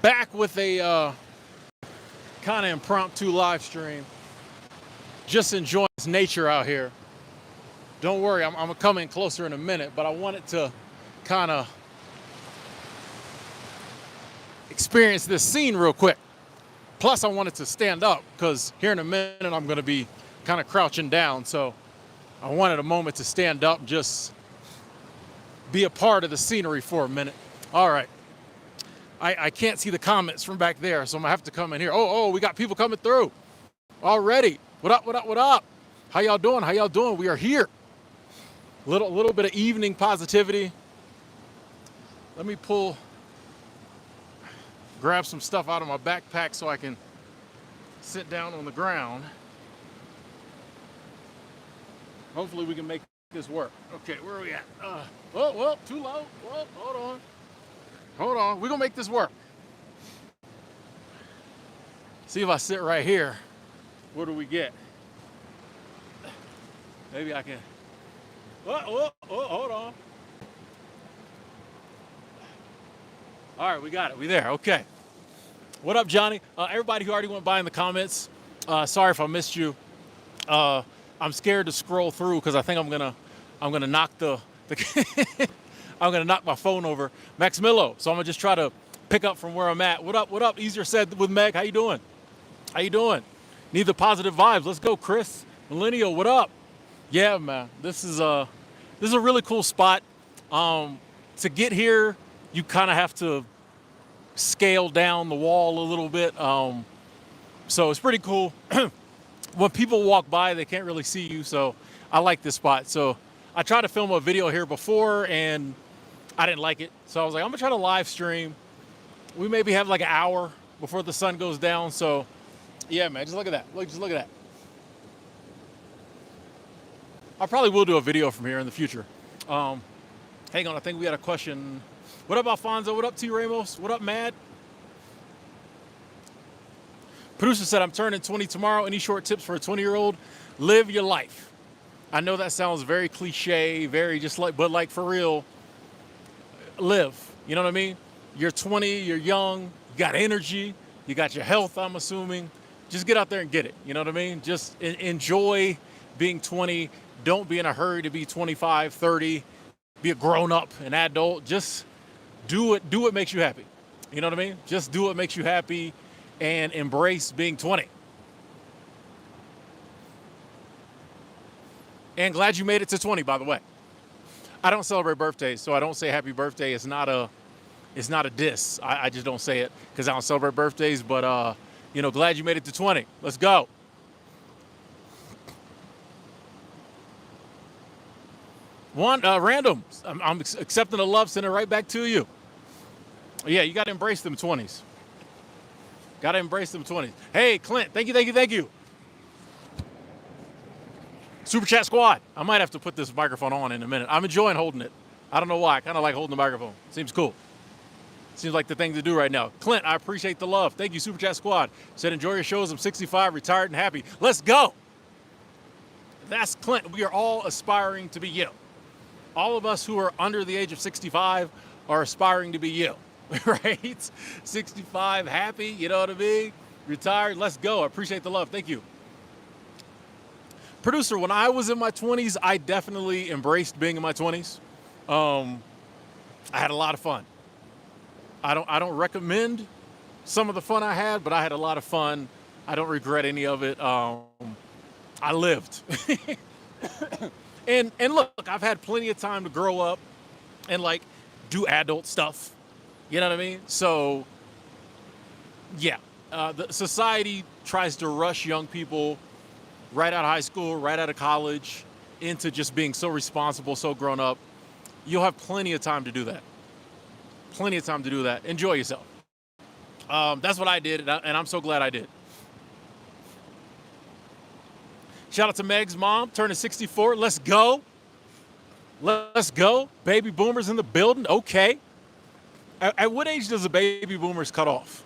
back with a kind of impromptu live stream. Just enjoying this nature out here. Don't worry, I'm gonna come in closer in a minute, but I wanted to kind of experience this scene real quick. Plus, I wanted to stand up because here in a minute I'm gonna be kind of crouching down. So I wanted a moment to stand up and just be a part of the scenery for a minute. All right. I can't see the comments from back there, so I'm gonna have to come in here. Oh, we got people coming through already. What up, what up, what up? How y'all doing? How y'all doing? We are here. Little bit of evening positivity. Let me grab some stuff out of my backpack so I can sit down on the ground. Hopefully we can make this work. Okay, where are we at? Whoa, too low. Whoa, hold on. We're gonna make this work. See if I sit right here. What do we get? Maybe I can. Hold on. All right, we got it. We there. Okay. What up, Johnny? Everybody who already went by in the comments, sorry if I missed you. I'm scared to scroll through because I think I'm gonna knock I'm gonna knock my phone over. Max Millo. So I'm gonna just try to pick up from where I'm at. What up? What up? Easier said with Meg. How you doing? How you doing? Need the positive vibes. Let's go, Chris. Millennial. What up? Yeah, man. This is a really cool spot. To get here, you kind of have to scale down the wall a little bit. So it's pretty cool. When people walk by, they can't really see you. So I like this spot. So I tried to film a video here before and I didn't like it. So I was like, I'm gonna try to live stream. We maybe have like an hour before the sun goes down. So yeah, man, just look at that. Just look at that. I probably will do a video from here in the future. Hang on, I think we had a question. What up, Alfonso? What up, T. Ramos? What up, Matt? Producer said, I'm turning 20 tomorrow. Any short tips for a 20-year-old? Live your life. I know that sounds very cliche, very just like, but like for real, live. You know what I mean? You're 20, you're young, you got energy, you got your health, I'm assuming. Just get out there and get it. You know what I mean? Just enjoy being 20. Don't be in a hurry to be 25, 30, be a grown up, an adult. Just do what makes you happy. You know what I mean? Just do what makes you happy and embrace being 20. And glad you made it to 20, by the way. I don't celebrate birthdays, so I don't say happy birthday. It's not a diss. I just don't say it because I don't celebrate birthdays, but glad you made it to 20. Let's go. One, random. I'm accepting the love, sending it right back to you. Yeah, you got to embrace them 20s. Got to embrace them 20s. Hey, Clint, thank you. Super Chat Squad. I might have to put this microphone on in a minute. I'm enjoying holding it. I don't know why. I kind of like holding the microphone. Seems cool. Seems like the thing to do right now. Clint, I appreciate the love. Thank you, Super Chat Squad. Said, enjoy your shows. I'm 65, retired, and happy. Let's go. That's Clint. We are all aspiring to be you. All of us who are under the age of 65 are aspiring to be you, right? 65, happy, you know what I mean? Retired, let's go. I appreciate the love. Thank you. Producer, when I was in my 20s, I definitely embraced being in my 20s. I had a lot of fun. I don't recommend some of the fun I had, but I had a lot of fun. I don't regret any of it. I lived. And look, I've had plenty of time to grow up and like do adult stuff. You know what I mean? So yeah, the society tries to rush young people right out of high school, right out of college into just being so responsible, so grown up. You'll have plenty of time to do that. Plenty of time to do that. Enjoy yourself. That's what I did, and I'm so glad I did. Shout out to Meg's mom, turning 64. Let's go. Let's go. Baby boomers in the building. Okay. At what age does the baby boomers cut off?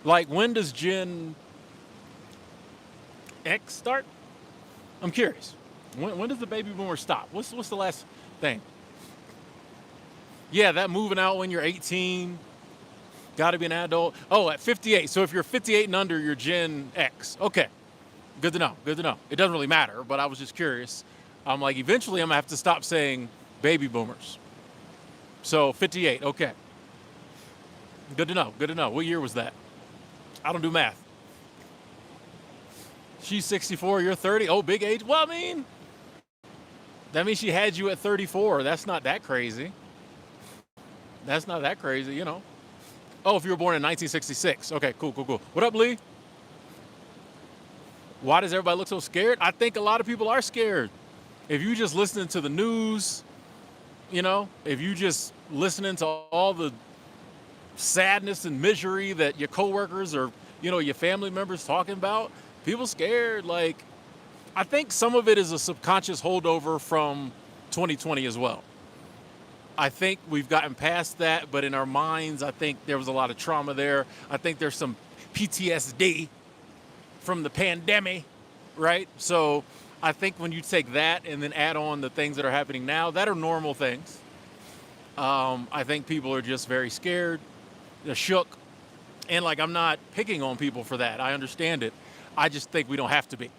Like, when does Gen X start? I'm curious. When does the baby boomer stop? What's the last thing? Yeah, that moving out when you're 18. Got to be an adult. Oh, at 58. So if you're 58 and under, you're Gen X. Okay. Good to know. Good to know. It doesn't really matter, but I was just curious. I'm like, eventually I'm going to have to stop saying baby boomers. So 58. Okay. Good to know. Good to know. What year was that? I don't do math. She's 64. You're 30. Oh, big age. Well, I mean, that means she had you at 34. That's not that crazy. That's not that crazy, you know. Oh, if you were born in 1966. Okay, cool, cool, cool. What up, Lee? Why does everybody look so scared? I think a lot of people are scared. If you just listening to the news, you know, if you just listening to all the sadness and misery that your coworkers or, you know, your family members talking about, people scared. Like, I think some of it is a subconscious holdover from 2020 as well. I think we've gotten past that, but in our minds, I think there was a lot of trauma there. I think there's some PTSD from the pandemic, right? So I think when you take that and then add on the things that are happening now, that are normal things. I think people are just very scared, they're shook. And like, I'm not picking on people for that. I understand it. I just think we don't have to be.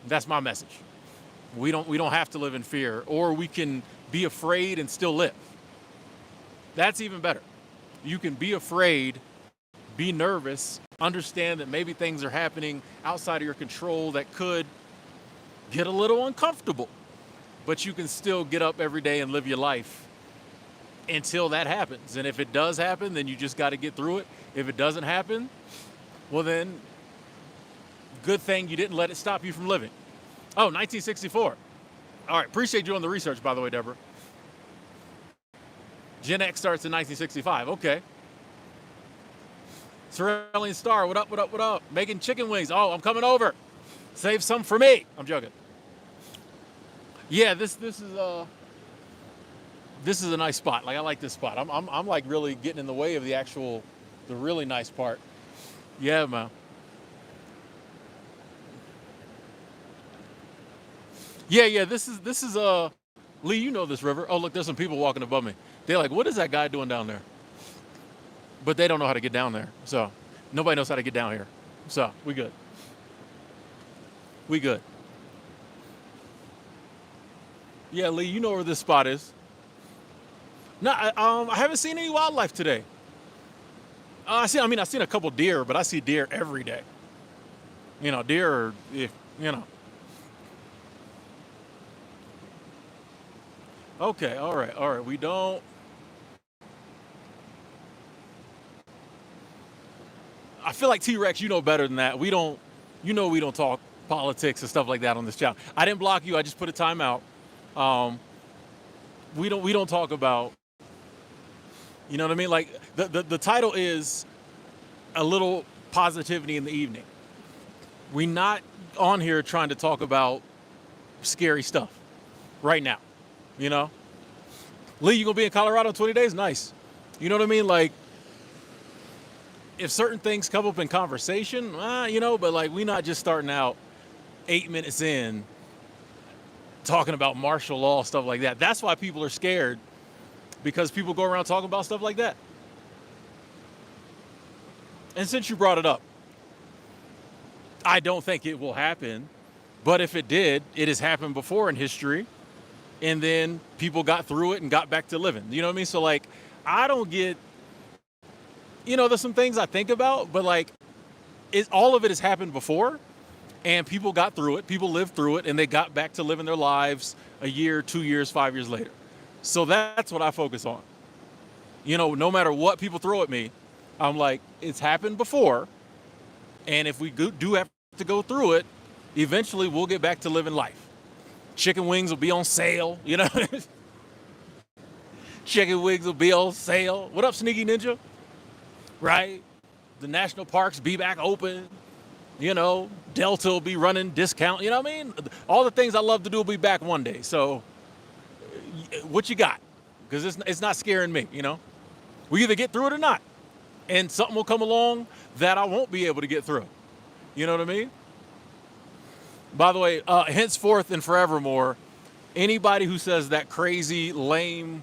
That's my message. We don't have to live in fear, or we can be afraid and still live. That's even better. You can be afraid, be nervous, understand that maybe things are happening outside of your control that could get a little uncomfortable, but you can still get up every day and live your life until that happens. And if it does happen, then you just got to get through it. If it doesn't happen, well then, good thing you didn't let it stop you from living. Oh, 1964. All right, appreciate you on the research, by the way, Deborah. Gen X starts in 1965. Okay. Cerulean Star, what up, what up, what up? Making chicken wings. Oh, I'm coming over. Save some for me. I'm joking. Yeah, this is a nice spot. Like, I like this spot. I'm like really getting in the way of the really nice part. Yeah, man. Yeah. This is Lee, you know this river. Oh, look, there's some people walking above me. They're like, what is that guy doing down there? But they don't know how to get down there. So nobody knows how to get down here. So we good. We good. Yeah, Lee, you know where this spot is. No, I haven't seen any wildlife today. I seen a couple deer, but I see deer every day. You know, deer are, you know. Okay, all right. We don't. I feel like T-Rex, you know better than that. We don't talk politics and stuff like that on this channel. I didn't block you. I just put a timeout. Um, we don't talk about, you know what I mean? Like the title is a little positivity in the evening. We're not on here trying to talk about scary stuff right now. You know, Lee, you gonna be in Colorado in 20 days? Nice. You know what I mean? Like, if certain things come up in conversation, you know, but like, we not just starting out 8 minutes in talking about martial law, stuff like that. That's why people are scared, because people go around talking about stuff like that. And since you brought it up, I don't think it will happen, but if it did, it has happened before in history, and then people got through it and got back to living. You know what I mean? So like, I don't get, you know, there's some things I think about, but like, all of it has happened before, and people got through it, people lived through it, and they got back to living their lives a year, 2 years, 5 years later. So that's what I focus on. You know, no matter what people throw at me, I'm like, it's happened before, and if we do have to go through it, eventually we'll get back to living life. Chicken wings will be on sale, you know? Chicken wings will be on sale. What up, Sneaky Ninja? Right? The national parks be back open. You know, Delta will be running discount. You know what I mean? All the things I love to do will be back one day. So what you got? Because it's not scaring me, you know? We either get through it or not. And something will come along that I won't be able to get through. You know what I mean? By the way, henceforth and forevermore, anybody who says that crazy, lame,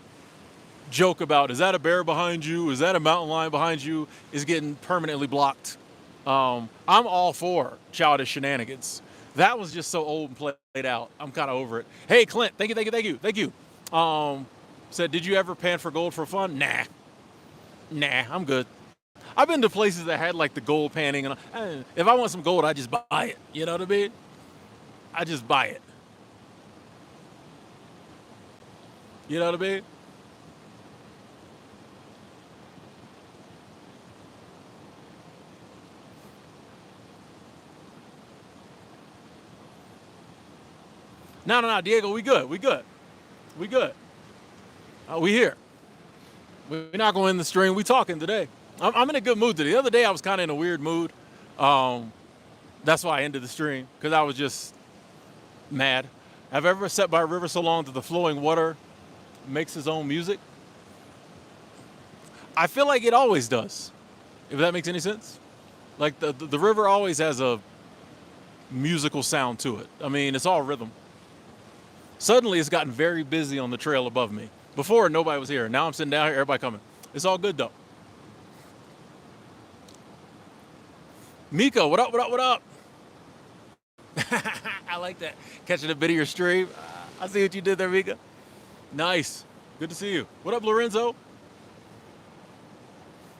joke about, is that a bear behind you? Is that a mountain lion behind you? Is getting permanently blocked. I'm all for childish shenanigans. That was just so old and played out. I'm kind of over it. Hey, Clint, thank you, thank you, thank you, thank you. Said, did you ever pan for gold for fun? Nah, I'm good. I've been to places that had like the gold panning, and if I want some gold, I just buy it. You know what I mean? I just buy it. You know what I mean? No, Diego, we good, we good. We here. We're not going in the stream. We talking today. I'm in a good mood today. The other day I was kind of in a weird mood. That's why I ended the stream, because I was just mad. Have you ever sat by a river so long that the flowing water makes its own music? I feel like it always does, if that makes any sense. Like the river always has a musical sound to it. I mean, it's all rhythm. Suddenly it's gotten very busy on the trail above me. Before, nobody was here. Now I'm sitting down here, everybody coming. It's all good though. Miko, what up, what up, what up? I like that. Catching a bit of your stream. I see what you did there, Mika. Nice. Good to see you. What up, Lorenzo?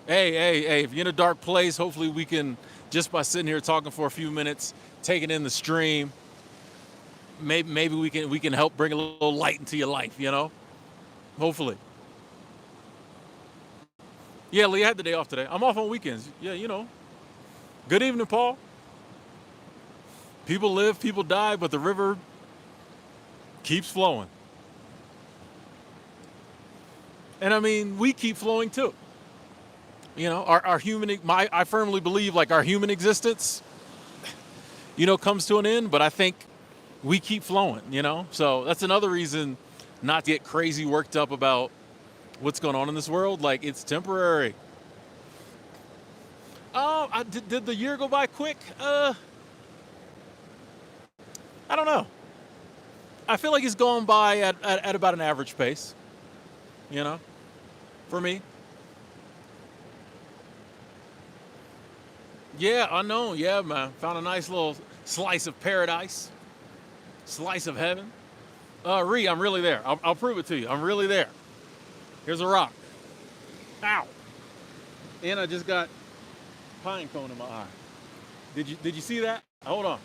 Hey, if you're in a dark place, hopefully we can, just by sitting here talking for a few minutes, taking in the stream, maybe we can help bring a little light into your life, you know? Hopefully. Yeah, Lee, I had the day off today. I'm off on weekends. Yeah, you know. Good evening, Paul. People live, people die, but the river keeps flowing. And I mean, we keep flowing too. You know, our human, I firmly believe like our human existence, you know, comes to an end, but I think we keep flowing, you know? So that's another reason not to get crazy worked up about what's going on in this world. Like, it's temporary. Oh, did the year go by quick? I don't know. I feel like it's going by at about an average pace, you know, for me. Yeah, unknown. Yeah, man. Found a nice little slice of paradise, slice of heaven. Ree, I'm really there. I'll prove it to you. I'm really there. Here's a rock. Ow. And I just got pine cone in my eye. Did you see that? Hold on.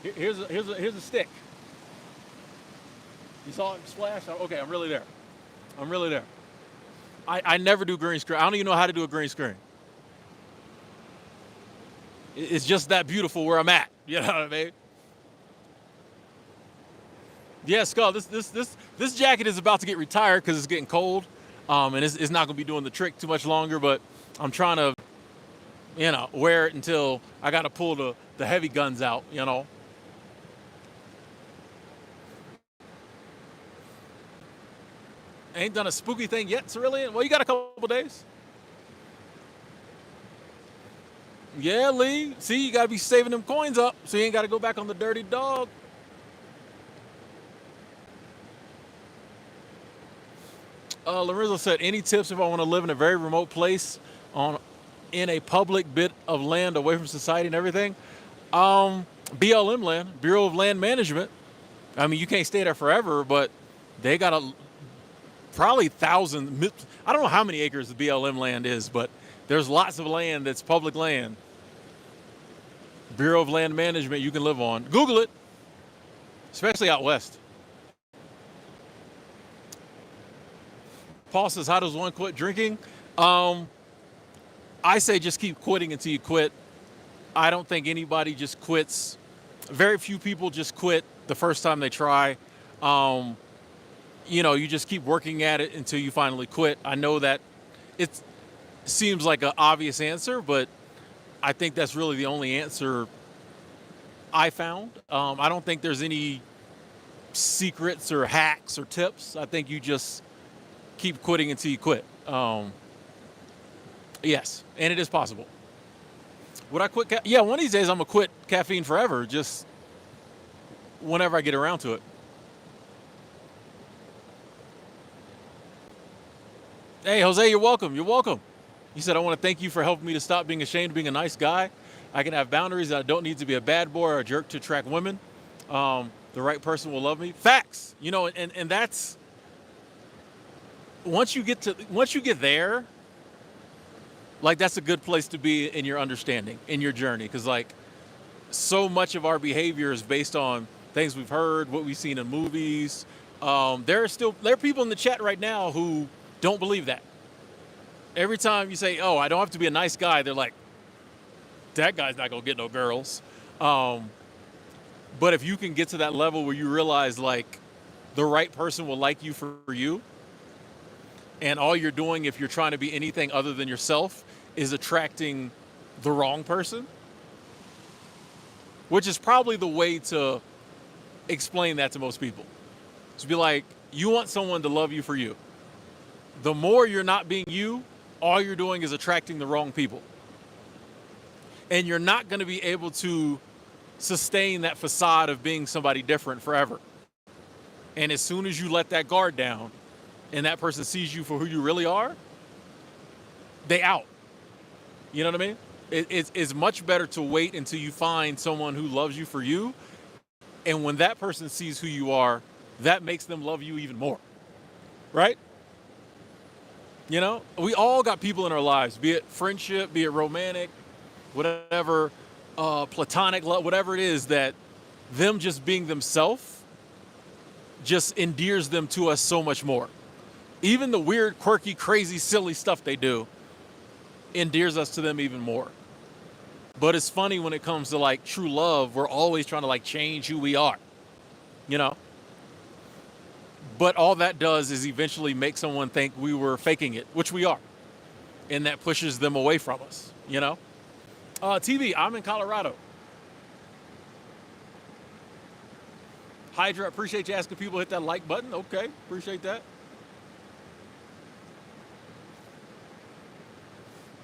Here's a stick. You saw it splash? Okay, I'm really there. I'm really there. I never do green screen. I don't even know how to do a green screen. It's just that beautiful where I'm at. You know what I mean? Yeah, Skull. This jacket is about to get retired because it's getting cold, and it's not going to be doing the trick too much longer. But I'm trying to, you know, wear it until I got to pull the heavy guns out. You know. Ain't done a spooky thing yet, Cerulean? Well, you got a couple days. Yeah, Lee. See, you got to be saving them coins up so you ain't got to go back on the dirty dog. Lorenzo said, any tips if I want to live in a very remote place in a public bit of land away from society and everything? BLM land, Bureau of Land Management. I mean, you can't stay there forever, but they got probably thousands. I don't know how many acres the BLM land is, but there's lots of land that's public land. Bureau of Land Management you can live on. Google it, especially out west. Paul says, how does one quit drinking? I say just keep quitting until you quit. I don't think anybody just quits. Very few people just quit the first time they try. You know, you just keep working at it until you finally quit. I know that it seems like an obvious answer, but I think that's really the only answer I found. I don't think there's any secrets or hacks or tips. I think you just keep quitting until you quit. Yes, and it is possible. Would I quit? Yeah, one of these days I'm gonna quit caffeine forever, just whenever I get around to it. Hey, Jose, you're welcome. You're welcome. He said, I want to thank you for helping me to stop being ashamed of being a nice guy. I can have boundaries. I don't need to be a bad boy or a jerk to attract women. The right person will love me. Facts. You know, and that's once you get there, like that's a good place to be in your understanding, in your journey. Cause like so much of our behavior is based on things we've heard, what we've seen in movies. There are people in the chat right now who don't believe that. Every time you say, "Oh, I don't have to be a nice guy," they're like, "That guy's not gonna get no girls." But if you can get to that level where you realize like the right person will like you for you, and all you're doing if you're trying to be anything other than yourself is attracting the wrong person, which is probably the way to explain that to most people. To be like, you want someone to love you for you. The more you're not being you, all you're doing is attracting the wrong people. And you're not going to be able to sustain that facade of being somebody different forever. And as soon as you let that guard down and that person sees you for who you really are, they out. You know what I mean? It's much better to wait until you find someone who loves you for you. And when that person sees who you are, that makes them love you even more. Right? You know, we all got people in our lives, be it friendship, be it romantic, whatever, platonic love, whatever it is, that them just being themselves just endears them to us so much more. Even the weird, quirky, crazy, silly stuff they do endears us to them even more. But it's funny when it comes to like true love, we're always trying to like change who we are, you know? But all that does is eventually make someone think we were faking it, which we are. And that pushes them away from us, you know? TV, I'm in Colorado. Hydra, appreciate you asking people to hit that like button. Okay, appreciate that.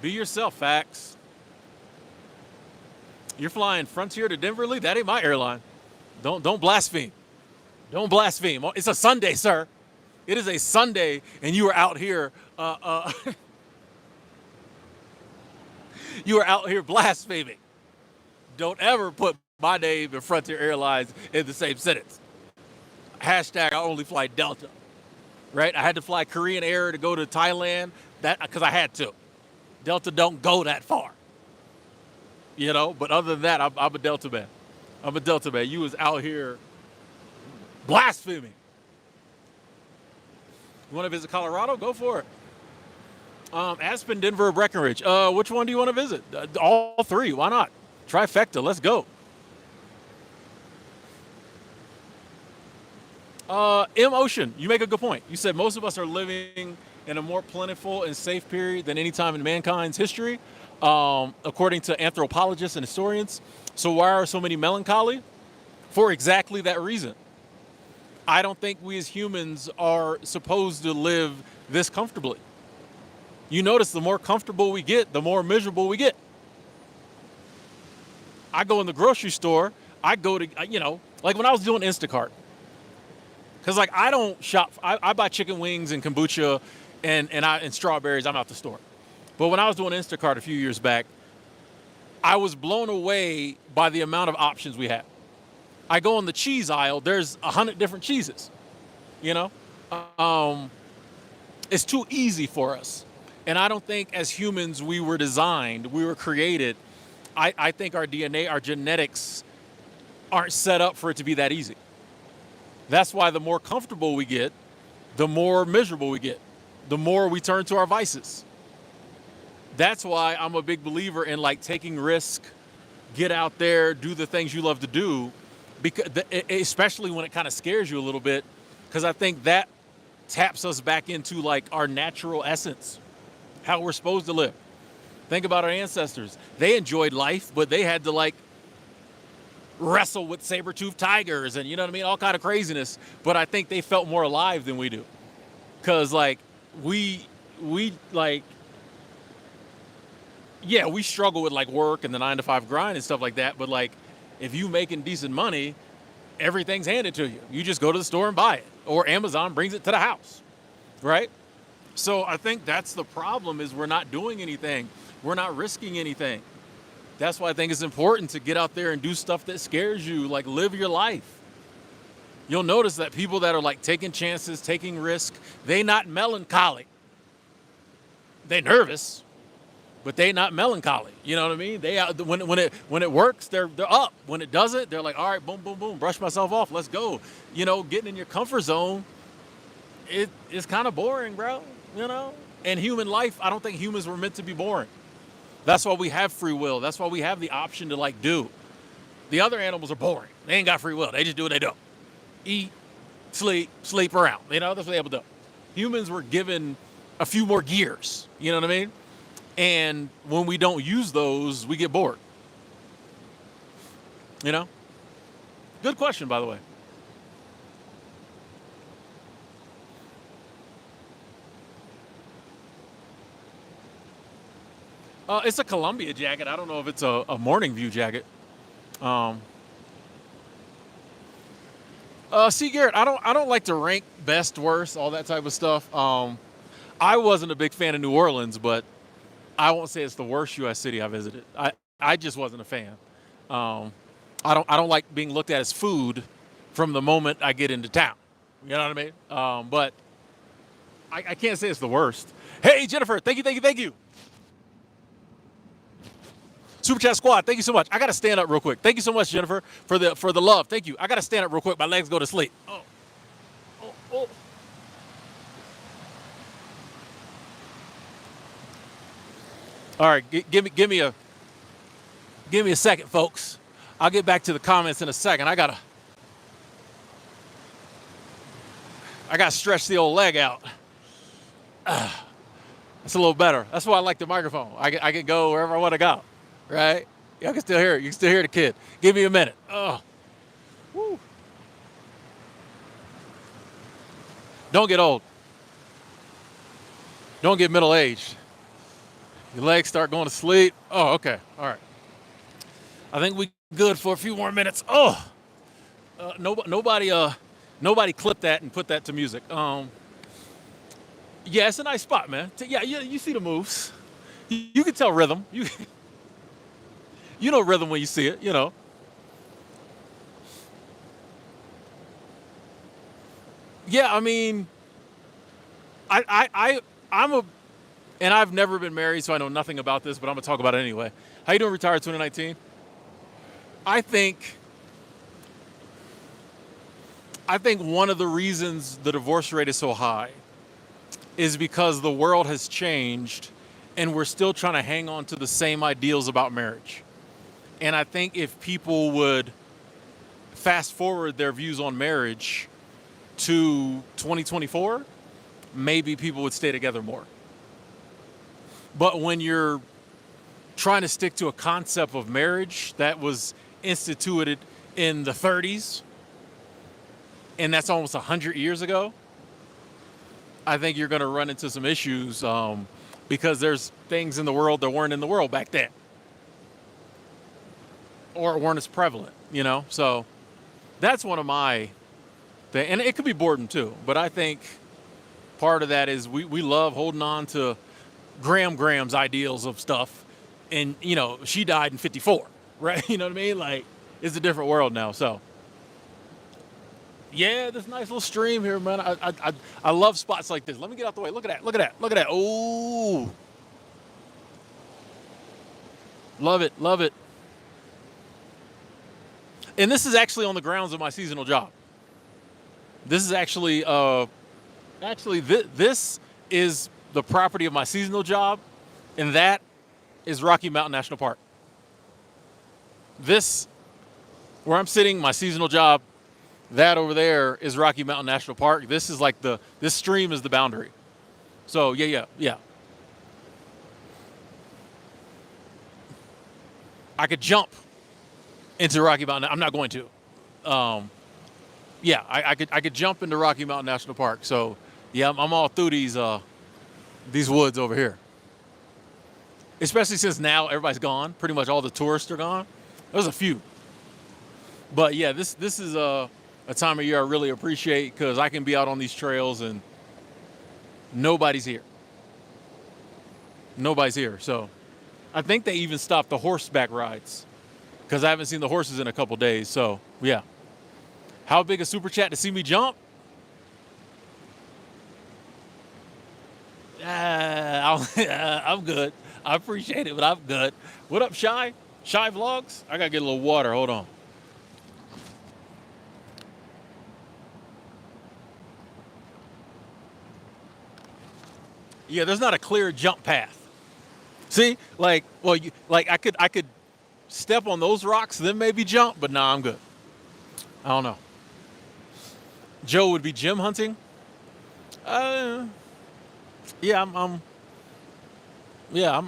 Be yourself, facts. You're flying Frontier to Denver, Lee? That ain't my airline. Don't blaspheme. Don't blaspheme. It's a Sunday, sir. It is a Sunday, and you are out here. You are out here blaspheming. Don't ever put my name and Frontier Airlines in the same sentence. Hashtag I only fly Delta. Right? I had to fly Korean Air to go to Thailand. That because I had to. Delta don't go that far. You know, but other than that, I'm a Delta man. I'm a Delta man. You was out here blaspheming. You want to visit Colorado? Go for it. Aspen, Denver, Breckenridge. Which one do you want to visit? All three. Why not? Trifecta. Let's go. M. Ocean, you make a good point. You said most of us are living in a more plentiful and safe period than any time in mankind's history, according to anthropologists and historians. So why are so many melancholy? For exactly that reason. I don't think we as humans are supposed to live this comfortably. You notice the more comfortable we get, the more miserable we get. I go in the grocery store, I go to, you know, like when I was doing Instacart. Because like I don't shop, I buy chicken wings and kombucha and strawberries, I'm out the store. But when I was doing Instacart a few years back, I was blown away by the amount of options we have. I go in the cheese aisle, there's 100 different cheeses, you know? It's too easy for us. And I don't think as humans we were designed, we were created. I think our DNA, our genetics aren't set up for it to be that easy. That's why the more comfortable we get, the more miserable we get, the more we turn to our vices. That's why I'm a big believer in like taking risk, get out there, do the things you love to do, because especially when it kind of scares you a little bit, because I think that taps us back into like our natural essence, how we're supposed to live. Think about our ancestors. They enjoyed life, but they had to like wrestle with saber-toothed tigers and you know what I mean, all kind of craziness. But I think they felt more alive than we do, because like we like, yeah, we struggle with like work and the 9-to-5 grind and stuff like that. But like, if you making decent money, everything's handed to you. You just go to the store and buy it, or Amazon brings it to the house, right? So I think that's the problem is we're not doing anything. We're not risking anything. That's why I think it's important to get out there and do stuff that scares you, like live your life. You'll notice that people that are like taking chances, taking risk, they not melancholy. They nervous, but they not melancholy. You know what I mean? They when it works, they're up. When it doesn't, they're like, all right, boom, boom, boom, brush myself off, let's go. You know, getting in your comfort zone, it's kind of boring, bro. You know? And human life, I don't think humans were meant to be boring. That's why we have free will. That's why we have the option to like do. The other animals are boring. They ain't got free will. They just do what they do. Eat, sleep around. You know, that's what they able to do. Humans were given a few more gears. You know what I mean? And when we don't use those, we get bored. You know? Good question, by the way. It's a Columbia jacket. I don't know if it's a Morning View jacket. Um, see, Garrett, I don't like to rank best, worst, all that type of stuff. I wasn't a big fan of New Orleans, but I won't say it's the worst U.S. city I visited. I just wasn't a fan. Um, I don't like being looked at as food from the moment I get into town. You know what I mean? But I can't say it's the worst. Hey, Jennifer, thank you. Super Chat Squad, thank you so much. I gotta stand up real quick. Thank you so much, Jennifer, for the love. Thank you. I gotta stand up real quick. My legs go to sleep. Oh. All right, give me a second, folks. I'll get back to the comments in a second. I gotta stretch the old leg out. That's a little better. That's why I like the microphone. I can go wherever I want to go, right? Y'all can still hear it. You can still hear the kid. Give me a minute. Oh, woo. Don't get old. Don't get middle aged. Your legs start going to sleep. Oh, okay. All right. I think we good for a few more minutes. Oh, nobody clip that and put that to music. Yeah, it's a nice spot, man. Yeah, you see the moves. You can tell rhythm. You know rhythm when you see it. You know. Yeah, I mean, I'm a, and I've never been married, so I know nothing about this, but I'm gonna talk about it anyway. How you doing? Retired 2019. I think I think one of the reasons the divorce rate is so high is because the world has changed and we're still trying to hang on to the same ideals about marriage. And I think if people would fast forward their views on marriage to 2024, maybe people would stay together more. But when you're trying to stick to a concept of marriage that was instituted in the 30s, and that's almost 100 years ago, I think you're going to run into some issues because there's things in the world that weren't in the world back then or weren't as prevalent, you know? So that's one of my things. And it could be boredom too, but I think part of that is we love holding on to Graham's ideals of stuff. And, you know, she died in 54, right? You know what I mean? Like, it's a different world now. So, yeah, this nice little stream here, man. I love spots like this. Let me get out the way. Look at that. Look at that. Look at that. Oh, love it. Love it. And this is actually on the grounds of my seasonal job. This is this is the property of my seasonal job, and that is Rocky Mountain National Park. This, where I'm sitting, my seasonal job, that over there is Rocky Mountain National Park. This is like this stream is the boundary. So yeah. I could jump into Rocky Mountain. I'm not going to. Yeah, I could jump into Rocky Mountain National Park. So yeah, I'm all through these woods over here. Especially since now everybody's gone. Pretty much all the tourists are gone. There's a few. But yeah, this is a time of year I really appreciate because I can be out on these trails and Nobody's here. Nobody's here. So I think they even stopped the horseback rides because I haven't seen the horses in a couple days. So yeah. How big a super chat to see me jump? I'm good. I appreciate it, but I'm good. What up, Shy? Shy Vlogs? I gotta get a little water. Hold on. Yeah, there's not a clear jump path. See, like, well, I could step on those rocks, then maybe jump, but nah, I'm good. I don't know. Joe would be gym hunting. Uh, yeah, yeah,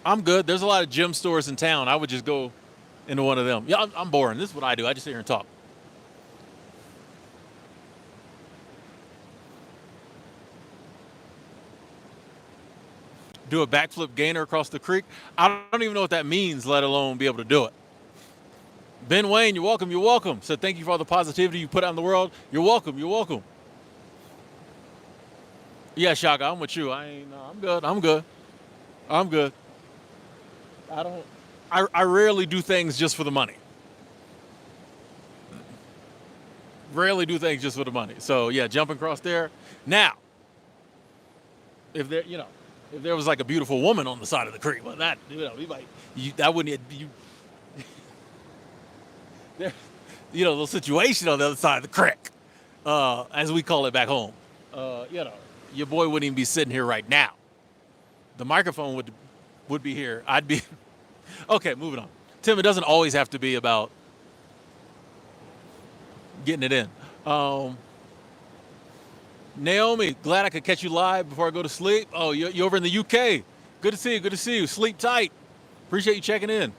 I'm good. There's a lot of gym stores in town. I would just go into one of them. Yeah, I'm boring. This is what I do. I just sit here and talk. Do a backflip gainer across the creek. I don't even know what that means, let alone be able to do it. Ben Wayne, you're welcome. You're welcome. So thank you for all the positivity you put out in the world. You're welcome. You're welcome. Yeah, Shaka, I'm with you. I'm good. I'm good. I'm good. I don't. I rarely do things just for the money. Rarely do things just for the money. So yeah, jumping across there. Now, if there, if there was like a beautiful woman on the side of the creek, well, that that wouldn't you. There, the situation on the other side of the creek, as we call it back home. Your boy wouldn't even be sitting here right now. The microphone would be here. I'd be okay. Moving on. Tim, it doesn't always have to be about getting it in. Naomi, glad I could catch you live before I go to sleep. Oh, you're over in the UK. Good to see you. Good to see you. Sleep tight. Appreciate you checking in.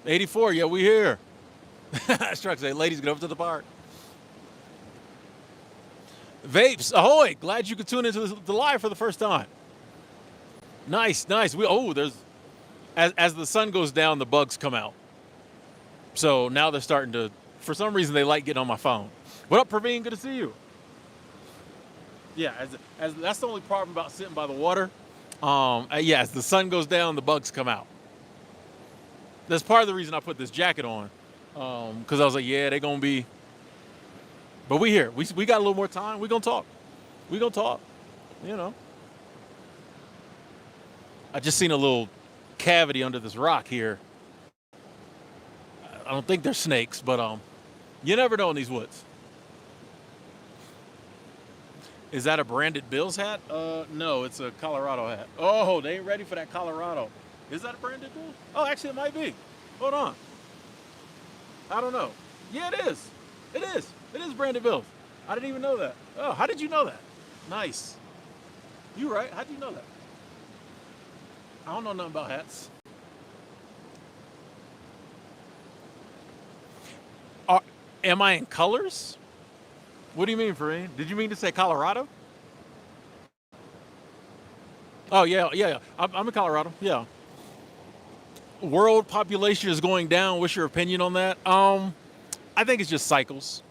84, yeah, we here. Struck say, ladies, get over to the park. Vapes, ahoy! Glad you could tune into the live for the first time. Nice, nice. There's as the sun goes down, the bugs come out. So now they're starting to. For some reason, they like getting on my phone. What up, Praveen? Good to see you. Yeah, as that's the only problem about sitting by the water. As the sun goes down, the bugs come out. That's part of the reason I put this jacket on, because I was like, yeah, they're gonna be. But we here. We got a little more time. We gonna talk. We gonna talk. I just seen a little cavity under this rock here. I don't think they're snakes, but you never know in these woods. Is that a branded Bills hat? No, it's a Colorado hat. Oh, they ain't ready for that Colorado. Is that a branded Bills? Oh, actually, it might be. Hold on. I don't know. Yeah, it is. It is. It is branded Bills. I didn't even know that. Oh, how did you know that? Nice. You right. How did you know that? I don't know nothing about hats. Am I in colors? What do you mean, Fareen? Did you mean to say Colorado? Oh, yeah. I'm in Colorado. Yeah. World population is going down. What's your opinion on that? I think it's just cycles.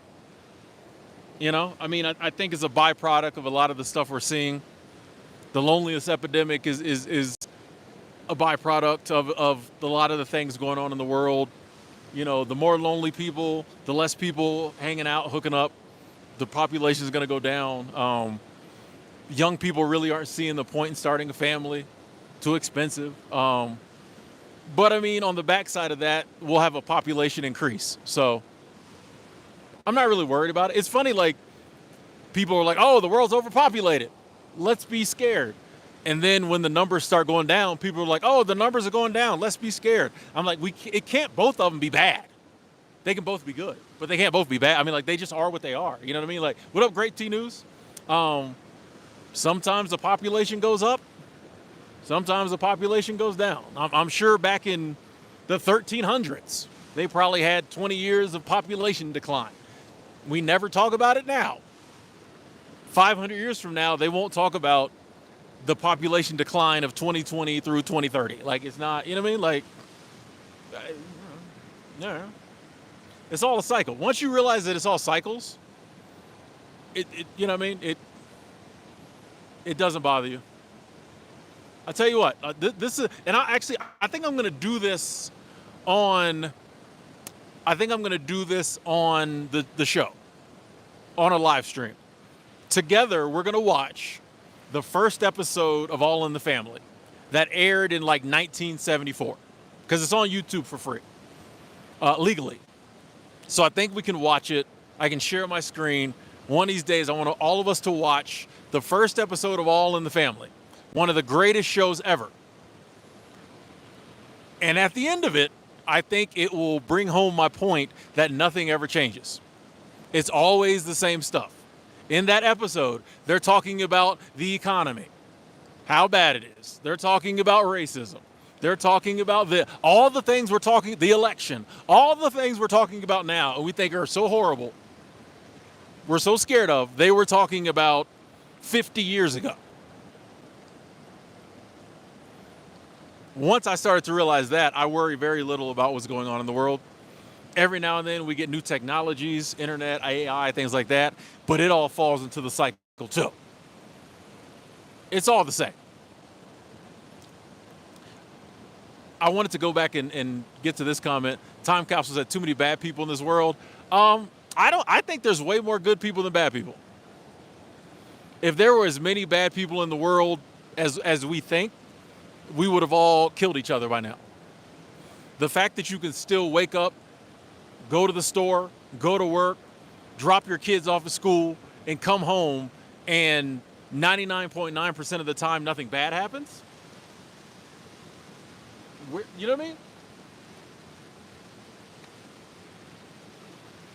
I think it's a byproduct of a lot of the stuff we're seeing. The loneliness epidemic is a byproduct of a lot of the things going on in the world. The more lonely people, the less people hanging out, hooking up, the population is going to go down. Young people really aren't seeing the point in starting a family. Too expensive. But on the backside of that, we'll have a population increase. So I'm not really worried about it. It's funny, like, people are like, oh, the world's overpopulated. Let's be scared. And then when the numbers start going down, people are like, oh, the numbers are going down. Let's be scared. I'm like, it can't both of them be bad. They can both be good, but they can't both be bad. They just are what they are. You know what I mean? Like, what up, Great T News? Sometimes the population goes up. Sometimes the population goes down. I'm sure back in the 1300s, they probably had 20 years of population decline. We never talk about it now. 500 years from now, they won't talk about the population decline of 2020 through 2030. Like, it's not, you know what I mean? Like, yeah. It's all a cycle. Once you realize that it's all cycles, You know what I mean? It doesn't bother you. I tell you what, this is, and I think I'm gonna do this on. I think I'm gonna do this on the show, on a live stream. Together, we're gonna watch the first episode of All in the Family that aired in like 1974, because it's on YouTube for free, legally. So I think we can watch it. I can share my screen. One of these days, I want all of us to watch the first episode of All in the Family, one of the greatest shows ever. And at the end of it, I think it will bring home my point that nothing ever changes. It's always the same stuff. In that episode, they're talking about the economy, how bad it is. They're talking about racism. They're talking about all the things the election, all the things we're talking about now and we think are so horrible, we're so scared of, they were talking about 50 years ago. Once I started to realize that, I worry very little about what's going on in the world. Every now and then we get new technologies, internet, AI, things like that, but it all falls into the cycle too. It's all the same. I wanted to go back and get to this comment. Time Capsule said too many bad people in this world. I think there's way more good people than bad people. If there were as many bad people in the world as we think, we would have all killed each other by now. The fact that you can still wake up, go to the store, go to work, drop your kids off at school, and come home, and 99.9% of the time nothing bad happens. You know what I mean?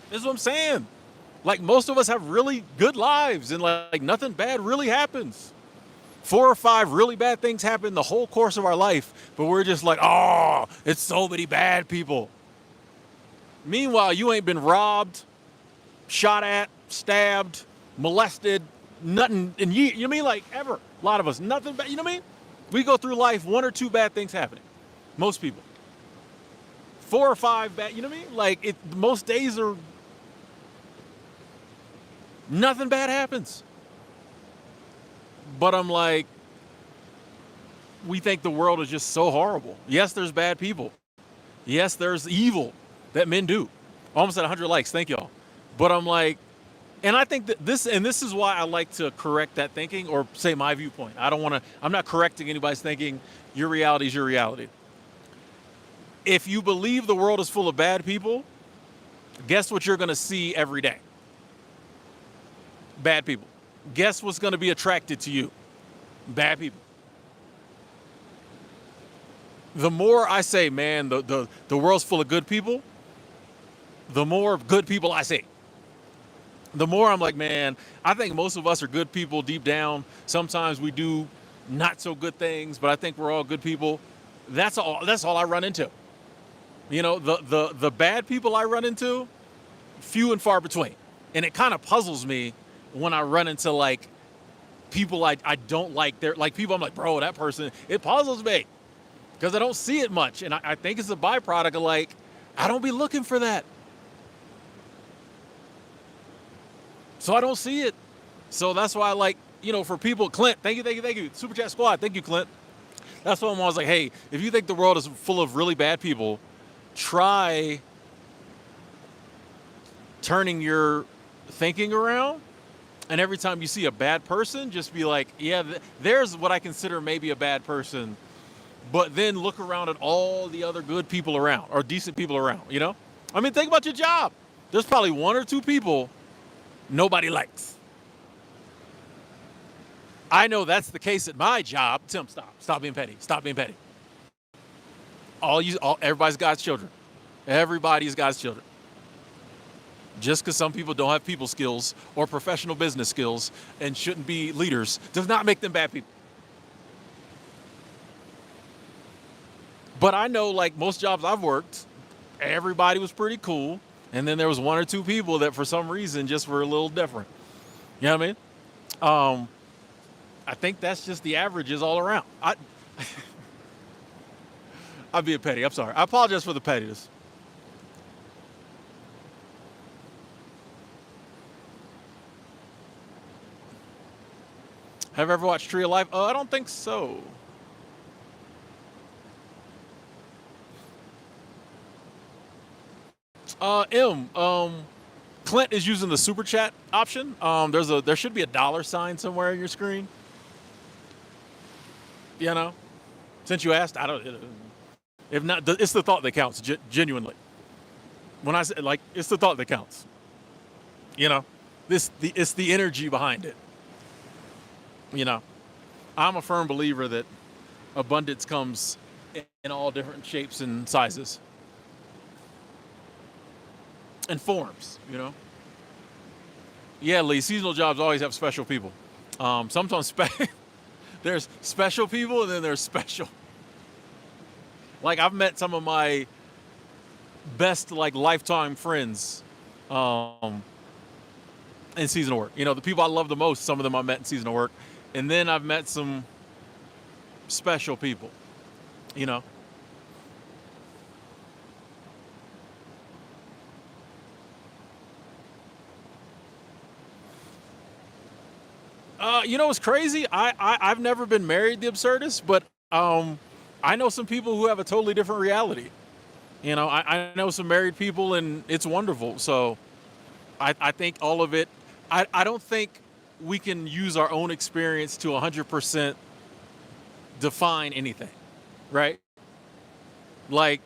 This is what I'm saying. Like, most of us have really good lives, and like nothing bad really happens. 4 or 5 really bad things happen the whole course of our life, but we're just like, oh, it's so many bad people. Meanwhile, you ain't been robbed, shot at, stabbed, molested, nothing in years. You know what I mean? Like, ever. A lot of us, nothing bad. You know what I mean? We go through life, 1 or 2 bad things happening. Most people. 4 or 5 bad, you know what I mean? Like, most days are, nothing bad happens. But I'm like, we think the world is just so horrible. Yes, there's bad people. Yes, there's evil that men do. Almost at 100 likes. Thank y'all. But I'm like, and I think that this is why I like to correct that thinking, or say my viewpoint. I'm not correcting anybody's thinking. Your reality is your reality. If you believe the world is full of bad people, guess what you're going to see every day? Bad people. Guess what's going to be attracted to you? Bad people. The more I say, man, the world's full of good people, the more good people I see. The more I'm like, man, I think most of us are good people deep down. Sometimes we do not so good things, but I think we're all good people. That's all I run into. You know, the bad people I run into, few and far between. And it kind of puzzles me when I run into like people I don't like. They're like people I'm like, bro, that person, it puzzles me because I don't see it much. And I think it's a byproduct of like, I don't be looking for that. So I don't see it. So that's why I like, you know, for people, Clint, thank you. Super Chat Squad, thank you, Clint. That's why I'm always like, hey, if you think the world is full of really bad people, try turning your thinking around. And every time you see a bad person, just be like, yeah, there's what I consider maybe a bad person. But then look around at all the other good people around or decent people around, you know? I mean, think about your job. There's probably 1 or 2 people nobody likes. I know that's the case at my job. Tim, stop being petty. Stop being petty. Everybody's God's children. Everybody's God's children. Just because some people don't have people skills or professional business skills and shouldn't be leaders does not make them bad people. But I know, like most jobs I've worked, everybody was pretty cool. And then there was 1 or 2 people that for some reason just were a little different. You know what I mean? I think that's just the averages all around. I'm being petty. I'm sorry. I apologize for the pettiness. Have you ever watched Tree of Life? I don't think so. Clint is using the super chat option. There should be a dollar sign somewhere on your screen. You know, since you asked, I don't. If not, it's the thought that counts. Genuinely, when I say like, it's the thought that counts. You know, it's the energy behind it. You know, I'm a firm believer that abundance comes in all different shapes and sizes and forms. You know. Yeah, Lee. Seasonal jobs always have special people. Sometimes there's special people, and then there's special. Like I've met some of my best like lifetime friends in seasonal work. You know, the people I love the most, some of them I met in seasonal work. And then I've met some special people, you know. You know what's crazy? I've never been married, the absurdist, but I know some people who have a totally different reality. You know, I know some married people, and it's wonderful. So I think all of it, I don't think we can use our own experience to 100% define anything, right? Like,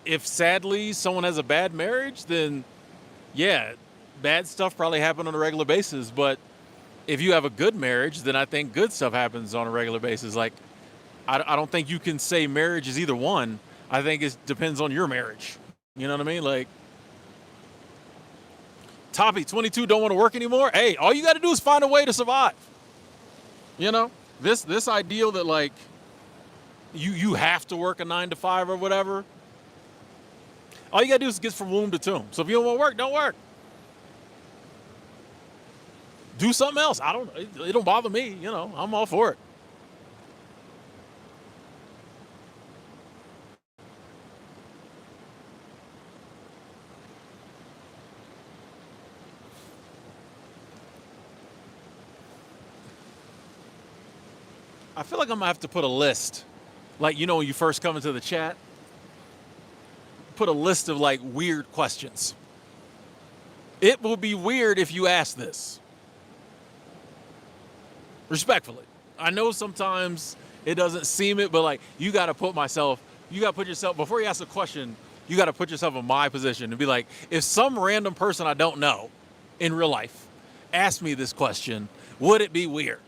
if sadly someone has a bad marriage, then yeah, bad stuff probably happen on a regular basis. But if you have a good marriage, then I think good stuff happens on a regular basis. Like, I don't think you can say marriage is either one. I think it depends on your marriage. You know what I mean? Like, Toppy, 22, don't want to work anymore. Hey, all you got to do is find a way to survive. You know, this ideal that like you have to work a 9 to 5 or whatever. All you got to do is get from womb to tomb. So if you don't want to work, don't work. Do something else. It don't bother me. You know, I'm all for it. I feel like I'm gonna have to put a list. Like, you know, when you first come into the chat, put a list of like weird questions. It will be weird if you ask this. Respectfully. I know sometimes it doesn't seem it, but like you gotta put yourself, before you ask a question, you gotta put yourself in my position and be like, if some random person I don't know in real life asked me this question, would it be weird?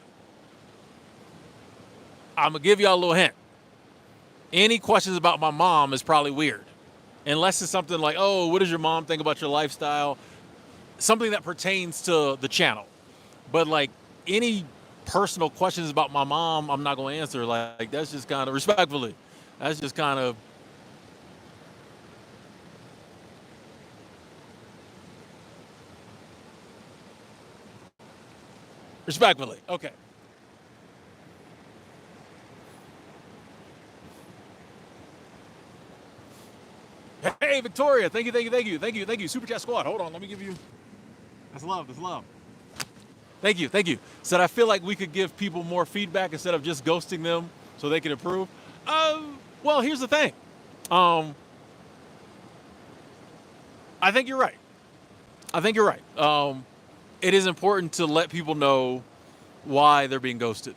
I'm gonna give y'all a little hint. Any questions about my mom is probably weird. Unless it's something like, oh, what does your mom think about your lifestyle? Something that pertains to the channel. But like any personal questions about my mom, I'm not gonna answer. Like that's just kind of respectfully. That's just kind of respectfully. Okay. Hey, Victoria, thank you. Super Chat Squad, hold on, let me give you, that's love. Thank you. Said I feel like we could give people more feedback instead of just ghosting them so they can improve. Well, here's the thing. I think you're right. It is important to let people know why they're being ghosted.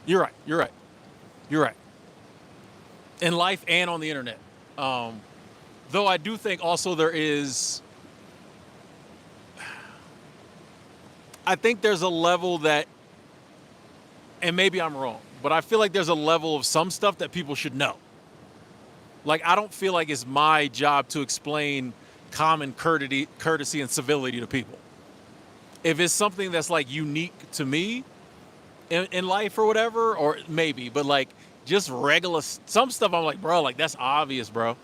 You're right. In life and on the internet. Though I do think also I think there's a level that, and maybe I'm wrong, but I feel like there's a level of some stuff that people should know. Like, I don't feel like it's my job to explain common courtesy and civility to people. If it's something that's like unique to me in life or whatever, or maybe, but like just regular, some stuff I'm like, bro, like that's obvious, bro.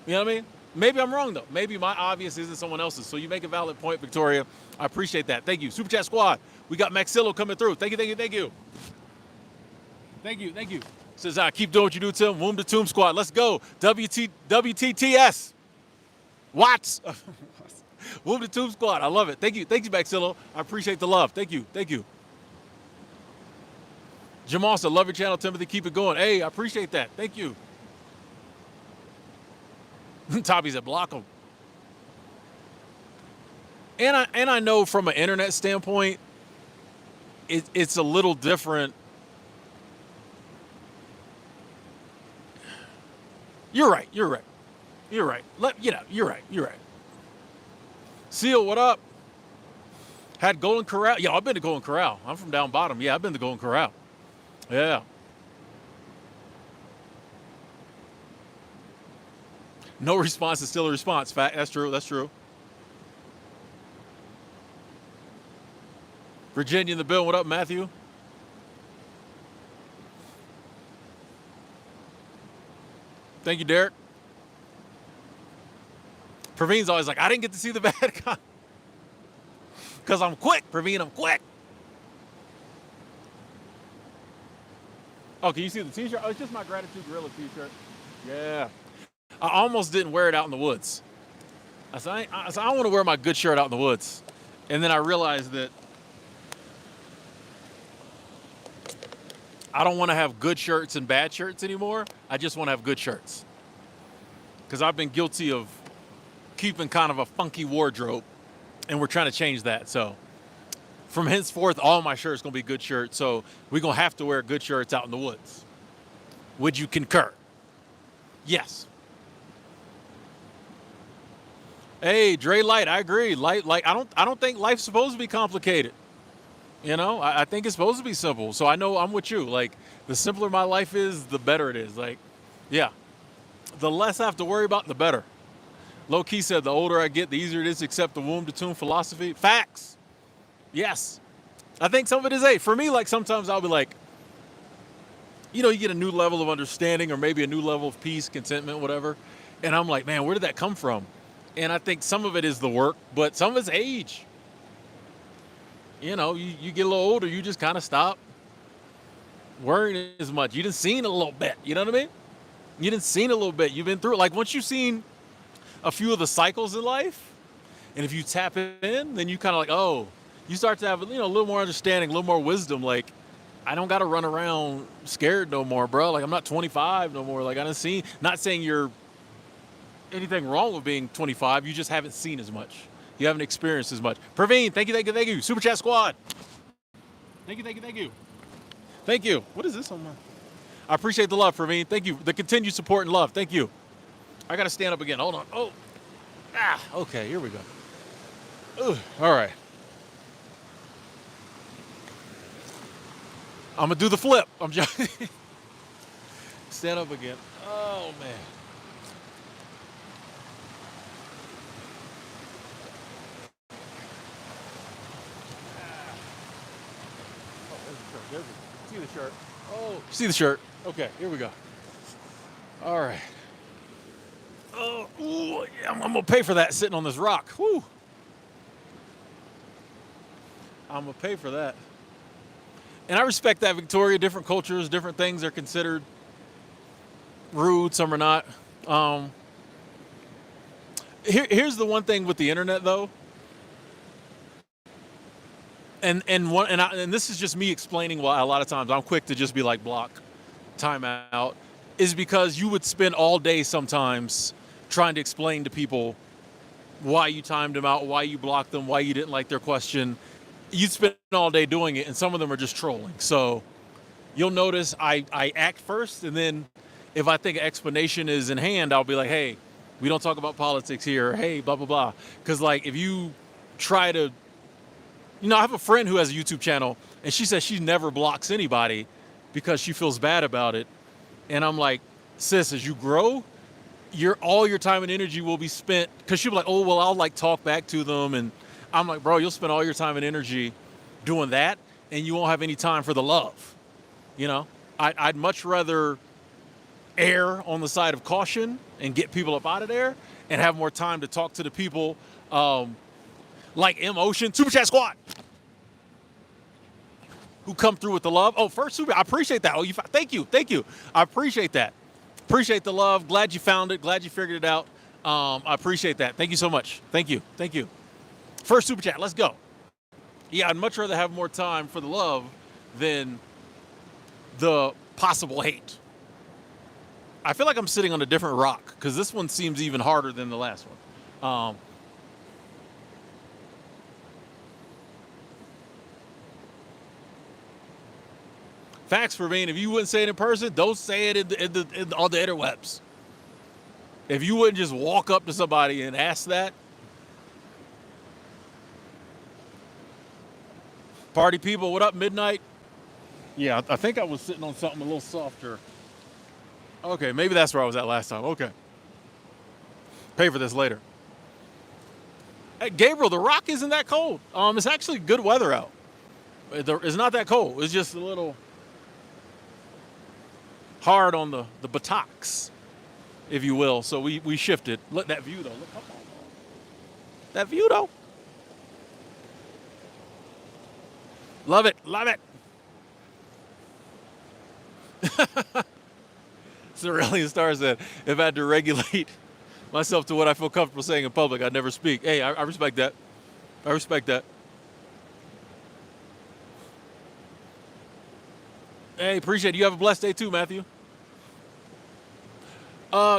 You know what I mean? Maybe I'm wrong though. Maybe my obvious isn't someone else's. So you make a valid point, Victoria. I appreciate that. Thank you. Super Chat Squad. We got Maxillo coming through. Thank you. Says, keep doing what you do, Tim. Womb to Tomb Squad. Let's go. WTTS. Watts. Move the Tube Squad. I love it. Thank you. Thank you, Maxillo. I appreciate the love. Thank you. Thank you. Jamal said, love your channel, Timothy. Keep it going. Hey, I appreciate that. Thank you. Toppy said, block them. And I know from an internet standpoint, it's a little different. You're right. You're right. You're right. You're right. You're right. Seal, what up? Had Golden Corral. Yeah, I've been to Golden Corral. I'm from down bottom. Yeah, I've been to Golden Corral. Yeah. No response is still a response. Fact. That's true. That's true. Virginia in the bill. What up, Matthew? Thank you, Derek. Praveen's always like, I didn't get to see the bad guy. Because I'm quick, Praveen, I'm quick. Oh, can you see the t-shirt? Oh, it's just my Gratitude Gorilla t-shirt. Yeah. I almost didn't wear it out in the woods. I said, I want to wear my good shirt out in the woods. And then I realized that I don't want to have good shirts and bad shirts anymore. I just want to have good shirts. Because I've been guilty of keeping kind of a funky wardrobe, and we're trying to change that. So from henceforth, all my shirts going to be good shirts. So we're going to have to wear good shirts out in the woods. Would you concur? Yes. Hey, Dre Light, I agree. Light, I don't think life's supposed to be complicated. You know, I think it's supposed to be simple. So I know I'm with you. Like, the simpler my life is, the better it is. Like, yeah, the less I have to worry about, the better. Low key said, the older I get, the easier it is to accept the womb to tomb philosophy. Facts. Yes. I think some of it is, hey, for me, like sometimes I'll be like, you know, you get a new level of understanding or maybe a new level of peace, contentment, whatever. And I'm like, man, where did that come from? And I think some of it is the work, but some of it's age. You know, you get a little older, you just kind of stop worrying as much. You done seen a little bit, you know what I mean? You done seen a little bit. You've been through it. Like once you've seen a few of the cycles in life, and if you tap in, then you kind of like, oh, you start to have, you know, a little more understanding, a little more wisdom. Like, I don't got to run around scared no more, bro. Like, I'm not 25 no more. Like, I done seen, not saying you're anything wrong with being 25. You just haven't seen as much. You haven't experienced as much. Praveen, thank you, thank you, thank you. Super Chat Squad. Thank you, thank you, thank you. Thank you. What is this on my? I appreciate the love, Praveen. Thank you. The continued support and love. Thank you. I got to stand up again. Hold on. Oh. Okay, here we go. Ugh. All right. I'm going to do the flip. I'm just stand up again. Oh, man. See the shirt. Oh, see the shirt. Okay, here we go. All right. Oh, ooh, yeah, I'm gonna pay for that sitting on this rock. Whew. I'm gonna pay for that. And I respect that, Victoria. Different cultures, different things are considered rude. Some are not. Here's the one thing with the internet, though. And this is just me explaining why a lot of times I'm quick to just be like block, time out, is because you would spend all day sometimes trying to explain to people why you timed them out, why you blocked them, why you didn't like their question. You spend all day doing it, and some of them are just trolling. So you'll notice I act first, and then if I think an explanation is in hand, I'll be like, hey, we don't talk about politics here. Hey, blah, blah, blah. Because like if you try to, you know, I have a friend who has a YouTube channel, and she says she never blocks anybody because she feels bad about it. And I'm like, sis, as you grow, all your time and energy will be spent, because she'll be like, oh, well, I'll like talk back to them. And I'm like, bro, you'll spend all your time and energy doing that, and you won't have any time for the love. You know, I'd much rather err on the side of caution and get people up out of there and have more time to talk to the people like Emotion, Super Chat Squad, who come through with the love. Oh, first Super, I appreciate that. Oh, thank you. I appreciate that. Appreciate the love. Glad you found it. Glad you figured it out. I appreciate that. Thank you so much. Thank you. Thank you. First super chat. Let's go. Yeah, I'd much rather have more time for the love than the possible hate. I feel like I'm sitting on a different rock because this one seems even harder than the last one. Facts for me. If you wouldn't say it in person, don't say it on the interwebs. If you wouldn't just walk up to somebody and ask that. Party people, what up, Midnight? Yeah, I think I was sitting on something a little softer. Okay, maybe that's where I was at last time. Okay. Pay for this later. Hey, Gabriel, the Rock isn't that cold. It's actually good weather out. It's not that cold. It's just a little hard on the buttocks, if you will. So we shifted. Look, that view, though. Look, come on. That view, though. Love it. Love it. Cerulean Star said, if I had to regulate myself to what I feel comfortable saying in public, I'd never speak. Hey, I respect that. I respect that. Hey, appreciate it. You have a blessed day too, Matthew.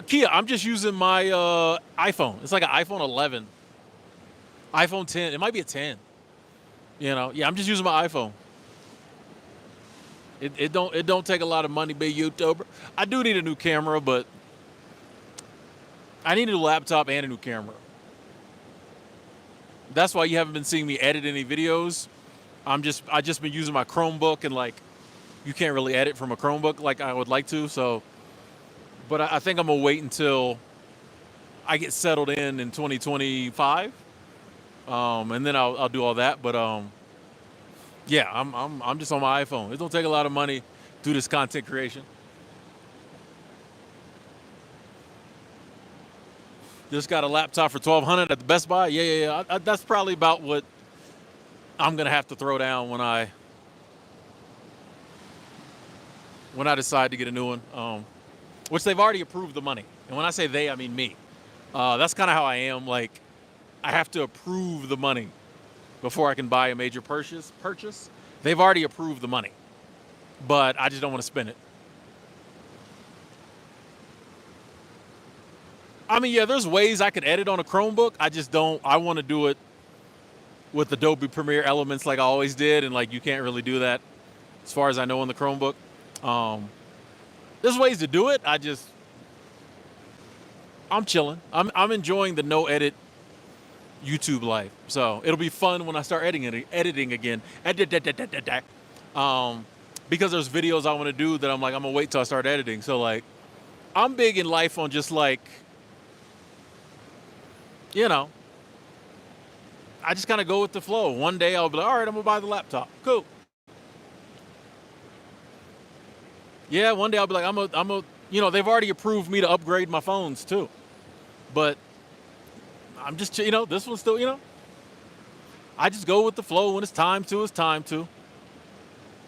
Kia, I'm just using my iPhone. It's like an iPhone 11. iPhone 10. It might be a 10. You know, yeah, I'm just using my iPhone. It don't take a lot of money to be a YouTuber. I do need a new camera, but I need a new laptop and a new camera. That's why you haven't been seeing me edit any videos. I just been using my Chromebook, and like you can't really edit from a Chromebook like I would like to. So, but I think I'm gonna wait until I get settled in 2025, and then I'll do all that. But yeah, I'm just on my iPhone. It don't take a lot of money to do this content creation. Just got a laptop for $1,200 at the Best Buy. Yeah. That's probably about what I'm gonna have to throw down when I decide to get a new one. Which they've already approved the money, and when I say they, I mean me. That's kind of how I am. Like, I have to approve the money before I can buy a major purchase. They've already approved the money, but I just don't want to spend it. I mean, yeah, there's ways I could edit on a Chromebook. I want to do it with Adobe Premiere Elements like I always did, and like you can't really do that as far as I know on the Chromebook. There's ways to do it. I'm chilling. I'm enjoying the no edit YouTube life. So it'll be fun when I start editing again. Because there's videos I want to do that I'm gonna wait till I start editing. So like, I'm big in life on just like, you know, I just kind of go with the flow. One day I'll be like, all right, I'm gonna buy the laptop. Cool. Yeah, one day I'll be like, I'm a, you know, they've already approved me to upgrade my phones too. But I'm just, you know, this one's still, you know, I just go with the flow. When it's time to, it's time to.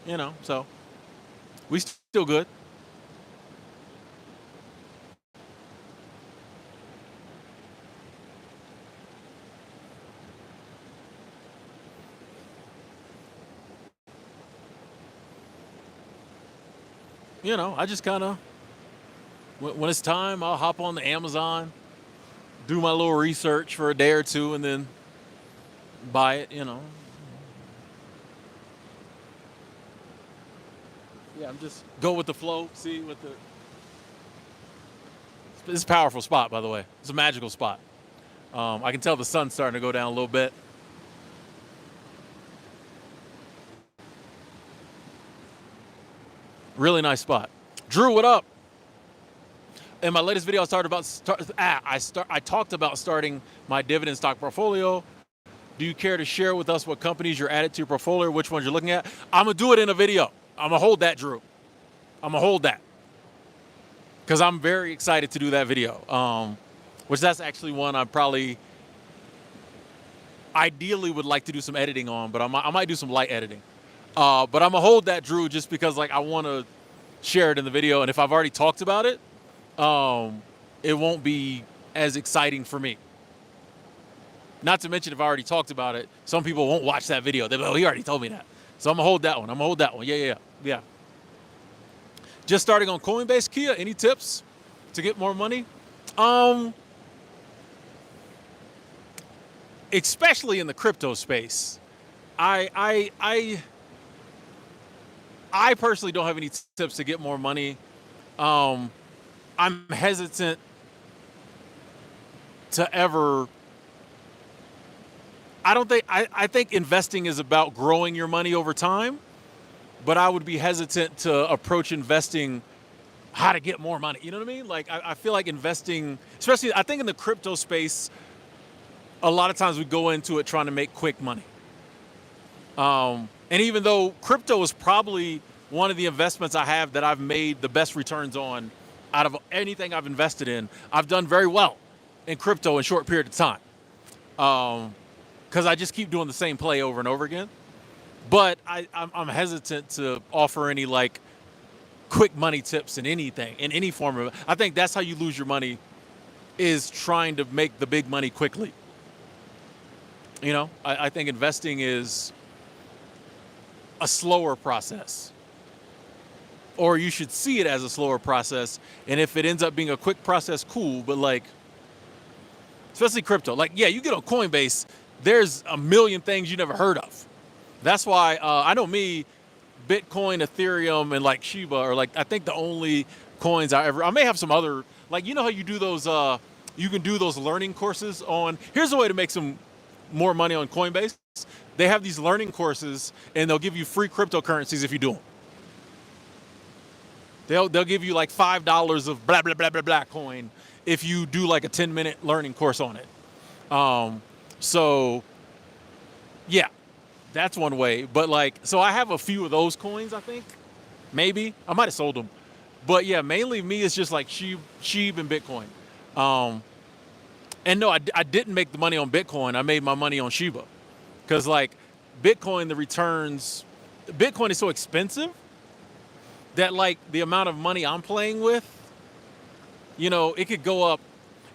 You know, so we still good. You know, I just kind of, when it's time, I'll hop on the Amazon, do my little research for a day or two, and then buy it, you know. Yeah, I'm just go with the flow, see what the... It's a powerful spot, by the way. It's a magical spot. I can tell the sun's starting to go down a little bit. Really nice spot. Drew, what up? In my latest video, I talked about starting my dividend stock portfolio. Do you care to share with us what companies you're added to your portfolio, which ones you're looking at? I'm gonna do it in a video. I'm gonna hold that, Drew. I'm gonna hold that because I'm very excited to do that video. Which that's actually one I probably ideally would like to do some editing on, but I might do some light editing. But I'm gonna hold that, Drew, just because like I want to share it in the video, and if I've already talked about it, it won't be as exciting for me. Not to mention, if I already talked about it, some people won't watch that video. They'll be like, oh, he already told me that. So I'm gonna hold that one. Yeah. Just starting on Coinbase, Kia. Any tips to get more money? Especially in the crypto space. I personally don't have any tips to get more money. I'm hesitant to ever. I think investing is about growing your money over time, but I would be hesitant to approach investing how to get more money. You know what I mean? Like, I feel like investing, especially I think in the crypto space, a lot of times we go into it trying to make quick money. And even though crypto is probably one of the investments I have that I've made the best returns on out of anything I've invested in, I've done very well in crypto in a short period of time. Because I just keep doing the same play over and over again. But I'm hesitant to offer any like quick money tips in anything, in any form of it. I think that's how you lose your money, is trying to make the big money quickly. You know, I think investing is a slower process, or you should see it as a slower process. And if it ends up being a quick process, cool. But like, especially crypto, like, yeah, you get on Coinbase, there's a million things you never heard of. That's why I know me, Bitcoin, Ethereum, and like Shiba are like, I think the only coins I may have some other, like, you know how you do those, you can do those learning courses on, here's a way to make some more money on Coinbase. They have these learning courses and they'll give you free cryptocurrencies if you do them. They'll give you like $5 of blah, blah, blah, blah, blah coin if you do like a 10-minute learning course on it. So yeah, that's one way. But like, so I have a few of those coins, I think. Maybe. I might have sold them. But yeah, mainly me, it's just like Sheeb and Bitcoin. And no, I didn't make the money on Bitcoin. I made my money on Shiba. Because like Bitcoin, the returns, Bitcoin is so expensive that like the amount of money I'm playing with, you know, it could go up.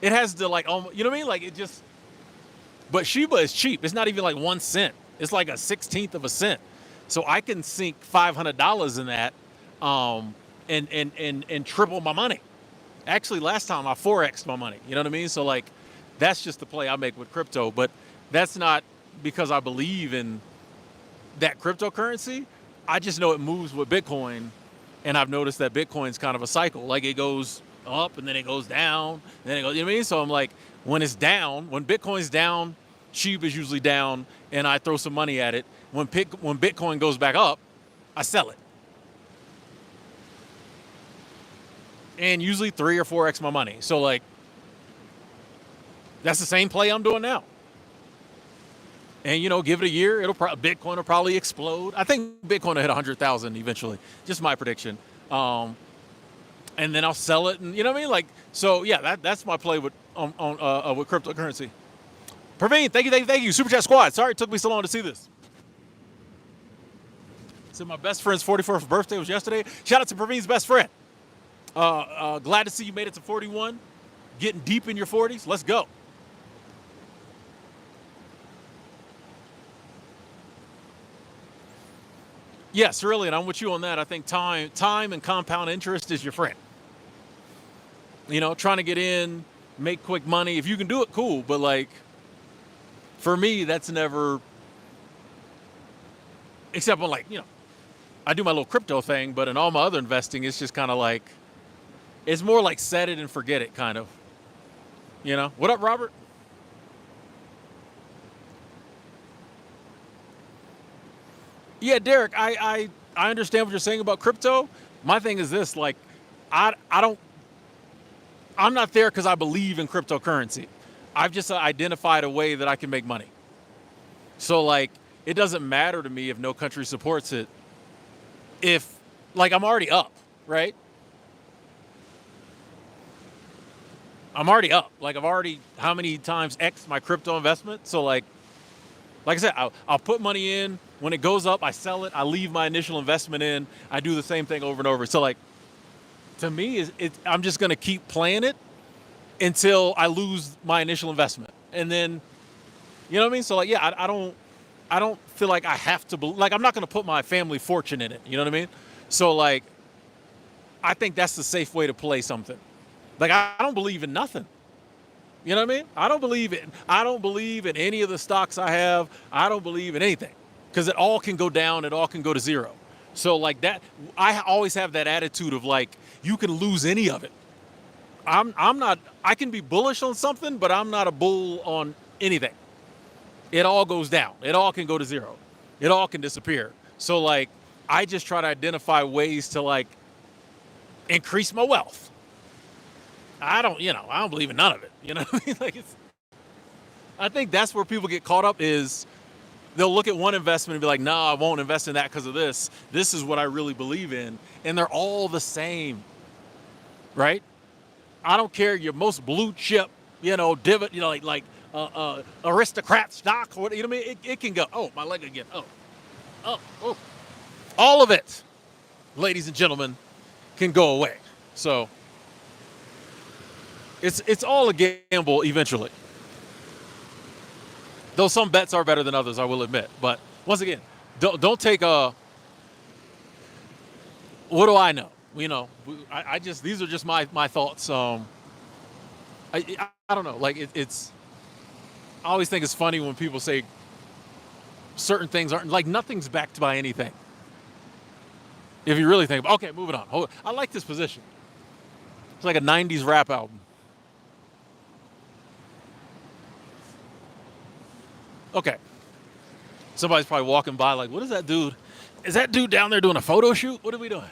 It has to like, you know what I mean? Like it just, but Shiba is cheap. It's not even like 1 cent. It's like a 16th of a cent. So I can sink $500 in that and triple my money. Actually, last time I 4x'd my money. You know what I mean? So like, that's just the play I make with crypto. But that's not because I believe in that cryptocurrency. I just know it moves with Bitcoin. And I've noticed that Bitcoin's kind of a cycle. Like it goes up and then it goes down. And then it goes, you know what I mean? So I'm like, when it's down, when Bitcoin's down, Shiba is usually down, and I throw some money at it. When Bitcoin goes back up, I sell it. And usually 3 or 4x my money. So like, that's the same play I'm doing now. And you know, give it a year, Bitcoin will probably explode. I think Bitcoin will hit 100,000 eventually. Just my prediction. And then I'll sell it, and you know what I mean? Like, so yeah, that's my play with with cryptocurrency. Praveen, thank you. Super Chat Squad. Sorry it took me so long to see this. So my best friend's 44th birthday was yesterday. Shout out to Praveen's best friend. Glad to see you made it to 41. Getting deep in your 40s. Let's go. Yes, really, and I'm with you on that. I think time and compound interest is your friend. You know, trying to get in, make quick money. If you can do it, cool. But like, for me, that's never, except when like, you know, I do my little crypto thing, but in all my other investing, it's just kind of like, it's more like set it and forget it kind of. You know? What up, Robert? Yeah, Derek, I understand what you're saying about crypto. My thing is this, like, I'm not there because I believe in cryptocurrency. I've just identified a way that I can make money. So like, it doesn't matter to me if no country supports it. If, like, I'm already up, right? I'm already up. Like, I've already, how many times X my crypto investment? So like I said, I'll put money in. When it goes up, I sell it. I leave my initial investment in. I do the same thing over and over. So like, to me, I'm just going to keep playing it. until I lose my initial investment. And then, you know what I mean? So like, yeah, I don't feel like I have to, like, I'm not going to put my family fortune in it. You know what I mean? So like, I think that's the safe way to play something. Like, I don't believe in nothing. You know what I mean? I don't believe in any of the stocks I have. I don't believe in anything because it all can go down. It all can go to zero. So like that, I always have that attitude of like, you can lose any of it. I'm not, I can be bullish on something, but I'm not a bull on anything. It all goes down. It all can go to zero. It all can disappear. So like, I just try to identify ways to like increase my wealth. I don't believe in none of it. You know what I mean? Like, I think that's where people get caught up is they'll look at one investment and be like, no, I won't invest in that because of this. This is what I really believe in. And they're all the same, right? I don't care your most blue chip, divot, aristocrat stock, what, you know what I mean? It can go, oh, my leg again. Oh. All of it, ladies and gentlemen, can go away. So it's all a gamble eventually. Though some bets are better than others, I will admit. But once again, don't take a, what do I know? I just, these are just my thoughts. I don't know. Like it's, I always think it's funny when people say certain things aren't, like nothing's backed by anything. If you really think about, okay, moving on. I like this position. It's like a 90s rap album. Okay. Somebody's probably walking by like, what is that dude? Is that dude down there doing a photo shoot? What are we doing?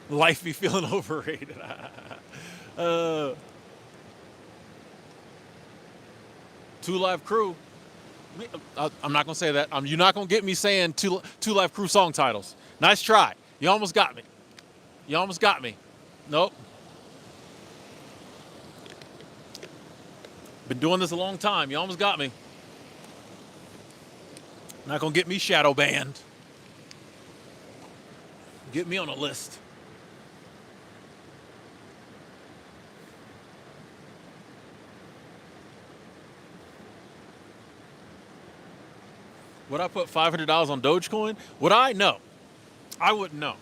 Life be feeling overrated. Two Live Crew. I'm not going to say that. You're not going to get me saying Two Live Crew song titles. Nice try. You almost got me. Nope. Been doing this a long time. You almost got me. Not going to get me shadow banned. Get me on a list. Would I put $500 on Dogecoin? Would I? No. I wouldn't know.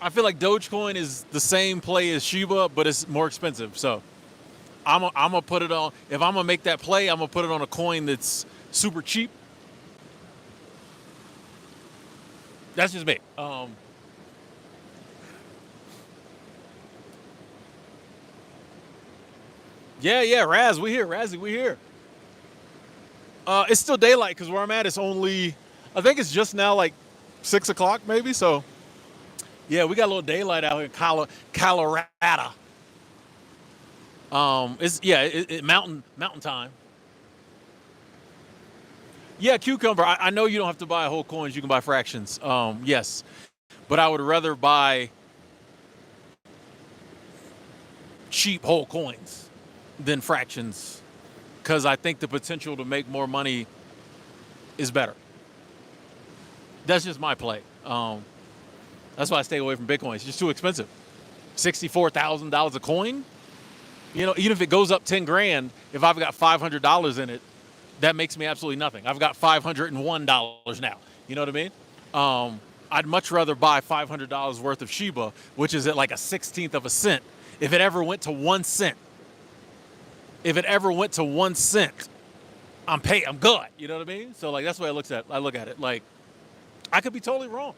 I feel like Dogecoin is the same play as Shiba, but it's more expensive. So I'm gonna put it on. If I'm gonna make that play, I'm gonna put it on a coin that's super cheap. That's just me. Yeah, Raz, we here. Razzie, we here. It's still daylight because where I'm at, it's only, I think it's just now like 6 o'clock maybe. So yeah, we got a little daylight out here in Colorado. It's mountain time. Yeah, cucumber. I know you don't have to buy whole coins. You can buy fractions. Yes, but I would rather buy cheap whole coins than fractions because I think the potential to make more money is better. That's just my play. That's why I stay away from Bitcoin. It's just too expensive. $64,000 a coin. Even if it goes up 10 grand, if I've got $500 in it, that makes me absolutely nothing. I've got $501 now. You know what I mean? I'd much rather buy $500 worth of Shiba, which is at like a 16th of a cent. If it ever went to 1 cent, I'm good. You know what I mean? So like that's the way I look at it. Like I could be totally wrong.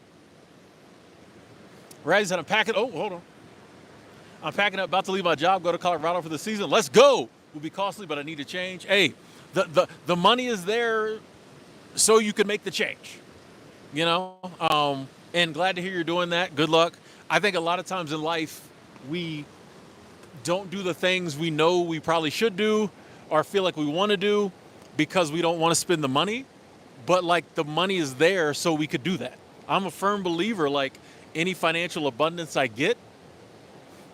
Razzie said I'm packing. Oh, hold on. I'm packing up, about to leave my job, go to Colorado for the season. Let's go. Will be costly, but I need to change. Hey, the money is there so you can make the change. And glad to hear you're doing that. Good luck. I think a lot of times in life we don't do the things we know we probably should do or feel like we want to do because we don't want to spend the money. But like the money is there so we could do that. I'm a firm believer, like any financial abundance I get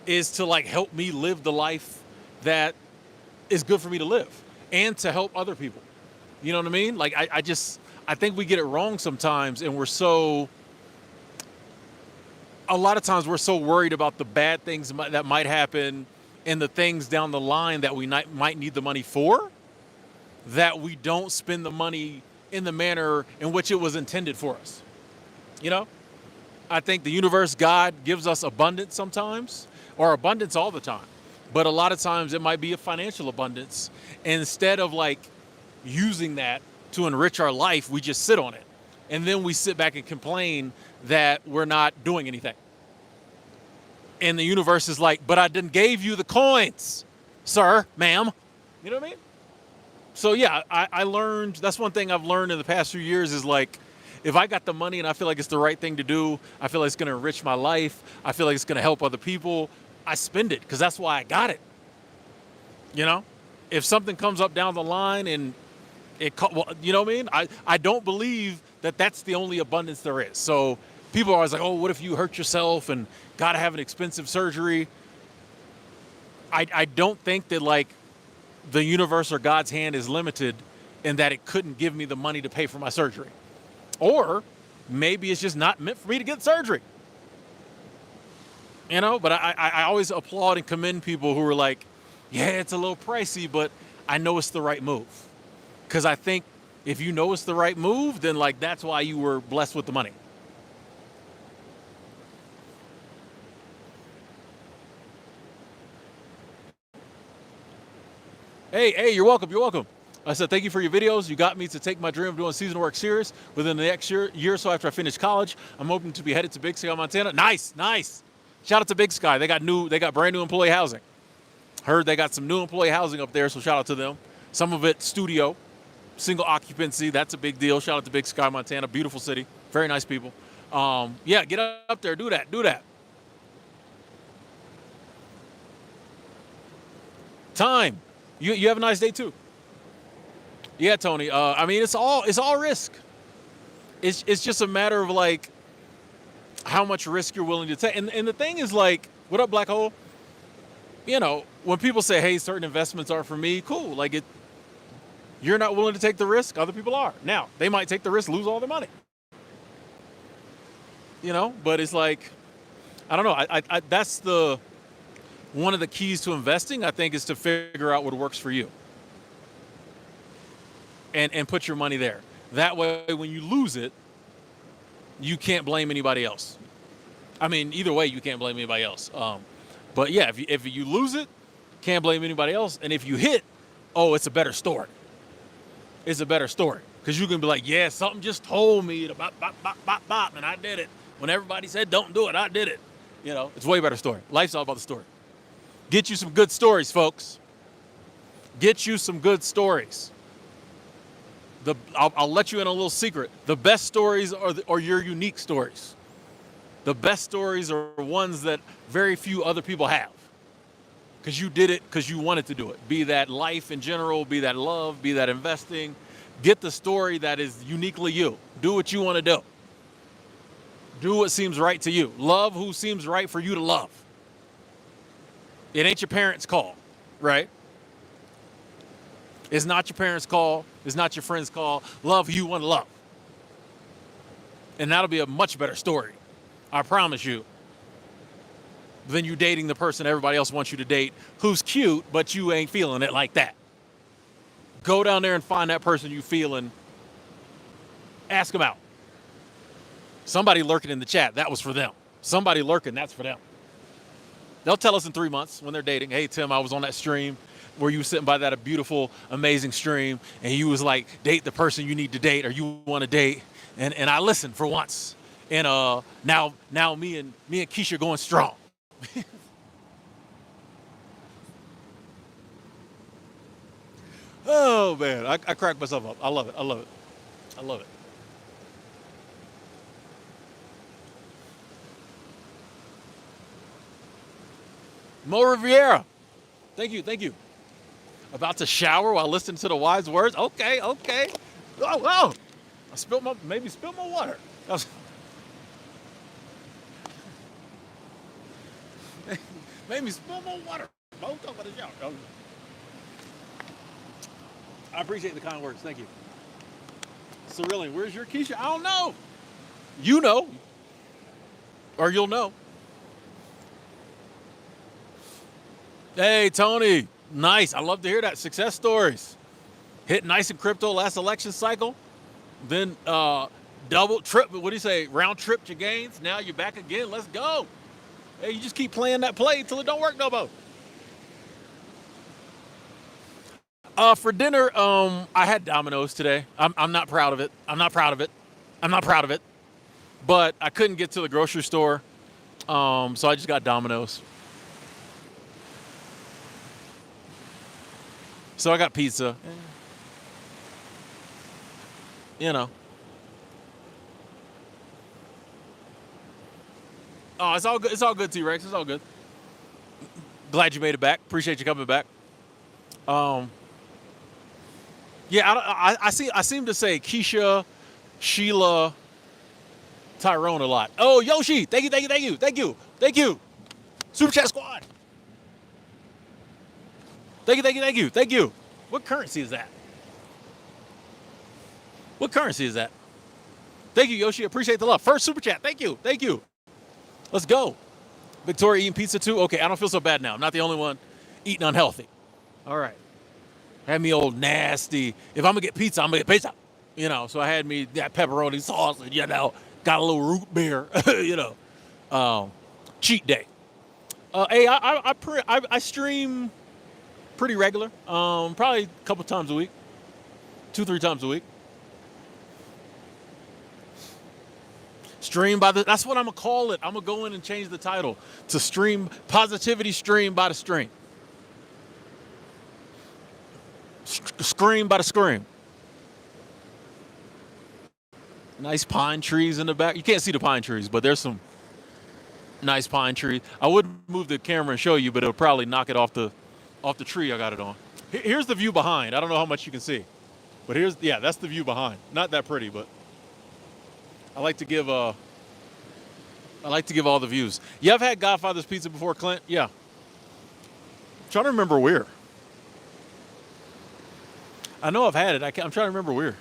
is to like help me live the life that is good for me to live and to help other people. You know what I mean? Like I think we get it wrong sometimes, and a lot of times we're so worried about the bad things that might happen and the things down the line that we might need the money for, that we don't spend the money in the manner in which it was intended for us. You know, I think the universe, God, gives us abundance sometimes, or abundance all the time. But a lot of times it might be a financial abundance. And instead of like using that to enrich our life, we just sit on it. And then we sit back and complain that we're not doing anything. And the universe is like, but I didn't gave you the coins, sir, ma'am. You know what I mean? So yeah, I learned, that's one thing I've learned in the past few years is like, if I got the money and I feel like it's the right thing to do, I feel like it's going to enrich my life, I feel like it's going to help other people, I spend it because that's why I got it. You know, if something comes up down the line and well, you know what I mean? I don't believe that that's the only abundance there is. So people are always like, oh, what if you hurt yourself and got to have an expensive surgery? I don't think that like the universe or God's hand is limited in that it couldn't give me the money to pay for my surgery. Or maybe it's just not meant for me to get surgery. You know, but I always applaud and commend people who are like, yeah, it's a little pricey, but I know it's the right move. Because I think if you know it's the right move, then like that's why you were blessed with the money. Hey, you're welcome. You're welcome. I said, thank you for your videos. You got me to take my dream of doing seasonal work serious within the next year or so after I finish college. I'm hoping to be headed to Big Sky, Montana. Nice. Shout out to Big Sky. They got brand new employee housing. Heard they got some new employee housing up there, so shout out to them. Some of it studio, single occupancy. That's a big deal. Shout out to Big Sky, Montana. Beautiful city. Very nice people. Yeah, get up there. Do that. Time. You have a nice day too. Yeah, Tony. I mean, it's all risk. It's just a matter of like how much risk you're willing to take. And the thing is like, what up, Black Hole? You know, when people say, hey, certain investments aren't for me, cool. Like you're not willing to take the risk. Other people are. Now, they might take the risk, lose all their money. You know, but it's like, I don't know. I that's one of the keys to investing, I think, is to figure out what works for you. And put your money there. That way, when you lose it, you can't blame anybody else. I mean, either way, you can't blame anybody else. But yeah, if you lose it, can't blame anybody else. And if you hit, oh, it's a better story. It's a better story. Because you can be like, yeah, something just told me to bop, bop, bop, bop, bop, and I did it. When everybody said don't do it, I did it. You know, it's a way better story. Life's all about the story. Get you some good stories, folks. Get you some good stories. I'll let you in a little secret. The best stories are your unique stories. The best stories are ones that very few other people have. Because you did it because you wanted to do it. Be that life in general, be that love, be that investing. Get the story that is uniquely you. Do what you want to do. Do what seems right to you. Love who seems right for you to love. It ain't your parents' call, right? It's not your parents' call. It's not your friend's call. Love who you want to love. And that'll be a much better story. I promise you. Than you dating the person everybody else wants you to date who's cute, but you ain't feeling it like that. Go down there and find that person you feeling. Ask them out. Somebody lurking in the chat, that was for them. Somebody lurking, that's for them. They'll tell us in 3 months when they're dating, hey, Tim, I was on that stream where you were sitting by that beautiful, amazing stream, and you was like, date the person you need to date or you want to date. And I listened for once. And now me and Keisha going strong. Oh, man, I crack myself up. I love it. Mo Riviera, thank you. About to shower while listening to the wise words. Okay. Oh, I maybe spilled my water. Made me spill my water. Don't talk about the shower. I appreciate the kind words. Thank you. Cerulean, where's your Keisha? I don't know. You know, or you'll know. Hey, Tony. Nice. I love to hear that. Success stories. Hit nice in crypto last election cycle. Then double, trip, what do you say? Round trip your gains. Now you're back again. Let's go. Hey, you just keep playing that play until it don't work no more. For dinner, I had Domino's today. I'm not proud of it. I'm not proud of it. I'm not proud of it. But I couldn't get to the grocery store, so I just got Domino's. So I got pizza. You know. Oh, it's all good. It's all good, T-Rex. It's all good. Glad you made it back. Appreciate you coming back. Um, yeah, I seem to say Keisha, Sheila, Tyrone a lot. Oh, Yoshi, thank you. Super Chat Squad. Thank you. What currency is that? What currency is that? Thank you, Yoshi. Appreciate the love. First Super Chat. Thank you. Let's go. Victoria eating pizza too? Okay, I don't feel so bad now. I'm not the only one eating unhealthy. All right. Had me old nasty. If I'm going to get pizza, I'm going to get pizza. You know, so I had me that pepperoni sauce and, you know, got a little root beer, you know. Cheat day. Hey, I stream pretty regular. Probably a couple times a week. 2-3 times a week. Stream by the, that's what I'm going to call it. I'm going to go in and change the title to stream, positivity stream by the stream. Scream by the scream. Nice pine trees in the back. You can't see the pine trees, but there's some nice pine trees. I would move the camera and show you, but it'll probably knock it off the tree I got it on. Here's the view behind. I don't know how much you can see, but yeah, that's the view behind. Not that pretty, but I like to give all the views. Yeah, I've had Godfather's Pizza before, Clint. Yeah. I'm trying to remember where. I know I've had it. I'm trying to remember where.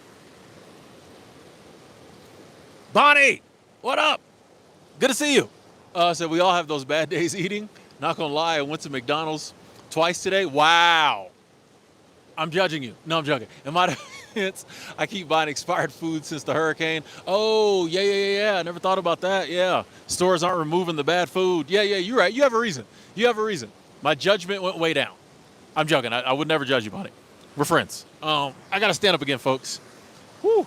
Bonnie, what up? Good to see you. So we all have those bad days eating. Not gonna lie, I went to McDonald's twice today. Wow. I'm judging you. No, I'm joking. In my defense, I keep buying expired food since the hurricane. Oh, yeah. I never thought about that. Yeah. Stores aren't removing the bad food. Yeah, you're right. You have a reason. My judgment went way down. I'm joking. I would never judge you, Bonnie. We're friends. I got to stand up again, folks. Whew.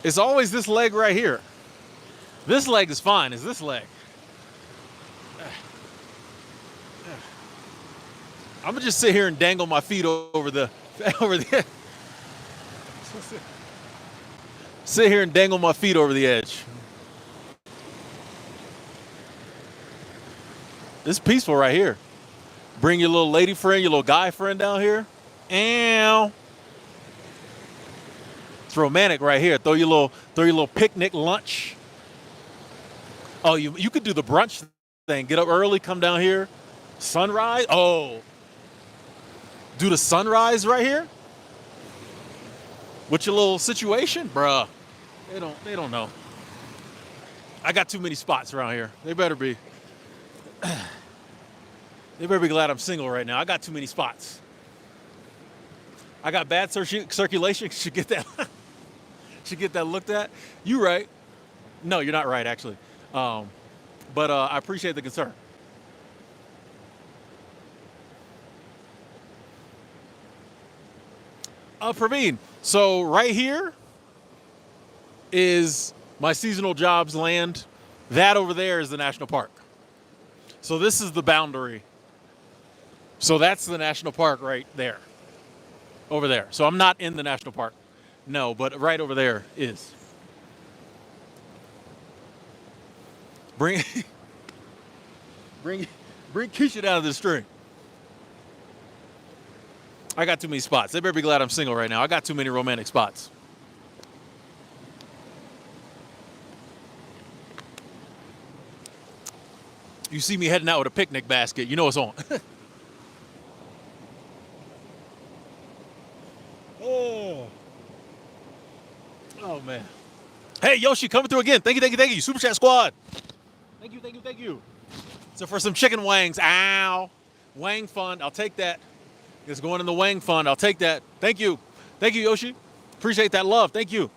It's always this leg right here. This leg is fine. It's this leg. I'm gonna just sit here and dangle my feet over the sit here and dangle my feet over the edge. It's peaceful right here. Bring your little lady friend, your little guy friend down here. Ow. It's romantic right here. Throw your little picnic lunch. Oh, you could do the brunch thing. Get up early, come down here. Sunrise. Oh. Do the sunrise right here? What's your little situation? Bruh. They don't know. I got too many spots around here. They better be. They better be glad I'm single right now. I got too many spots. I got bad circulation. Should get that looked at. You right. No, you're not right, actually. But I appreciate the concern. Praveen, so right here is my seasonal jobs land. That over there is the national park. So this is the boundary. So that's the national park right there. Over there. So I'm not in the national park. No, but right over there is. Bring Keisha down to the stream. I got too many spots. They better be glad I'm single right now. I got too many romantic spots. You see me heading out with a picnic basket, you know it's on. Oh, oh man. Hey, Yoshi, coming through again. Thank you, thank you, thank you. Super Chat Squad. Thank you, thank you, thank you. So for some chicken wangs, ow. Wang fund, I'll take that. It's going in the Wang fund. I'll take that. Thank you. Thank you, Yoshi. Appreciate that love. Thank you.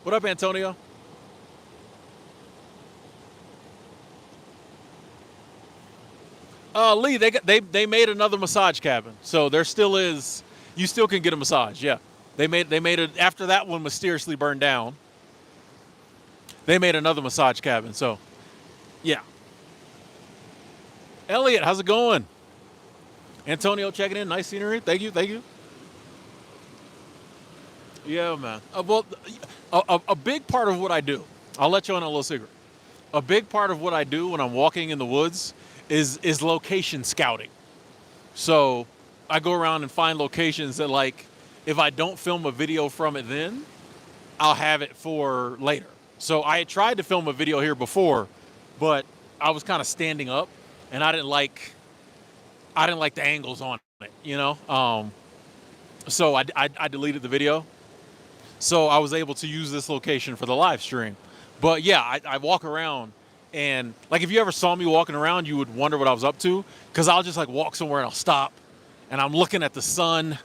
What up, Antonio? Lee, they made another massage cabin, so there still is. You still can get a massage. Yeah, they made it after that one mysteriously burned down. They made another massage cabin. So, yeah. Elliot, how's it going? Antonio checking in. Nice scenery. Thank you. Thank you. Yeah, man. Well, a big part of what I do, I'll let you in on a little secret. A big part of what I do when I'm walking in the woods is location scouting. So I go around and find locations that, like, if I don't film a video from it then, I'll have it for later. So I had tried to film a video here before, but I was kind of standing up, and I didn't like the angles on it, you know. So I deleted the video. So I was able to use this location for the live stream. But yeah, I walk around, and like if you ever saw me walking around, you would wonder what I was up to, because I'll just like walk somewhere and I'll stop, and I'm looking at the sun,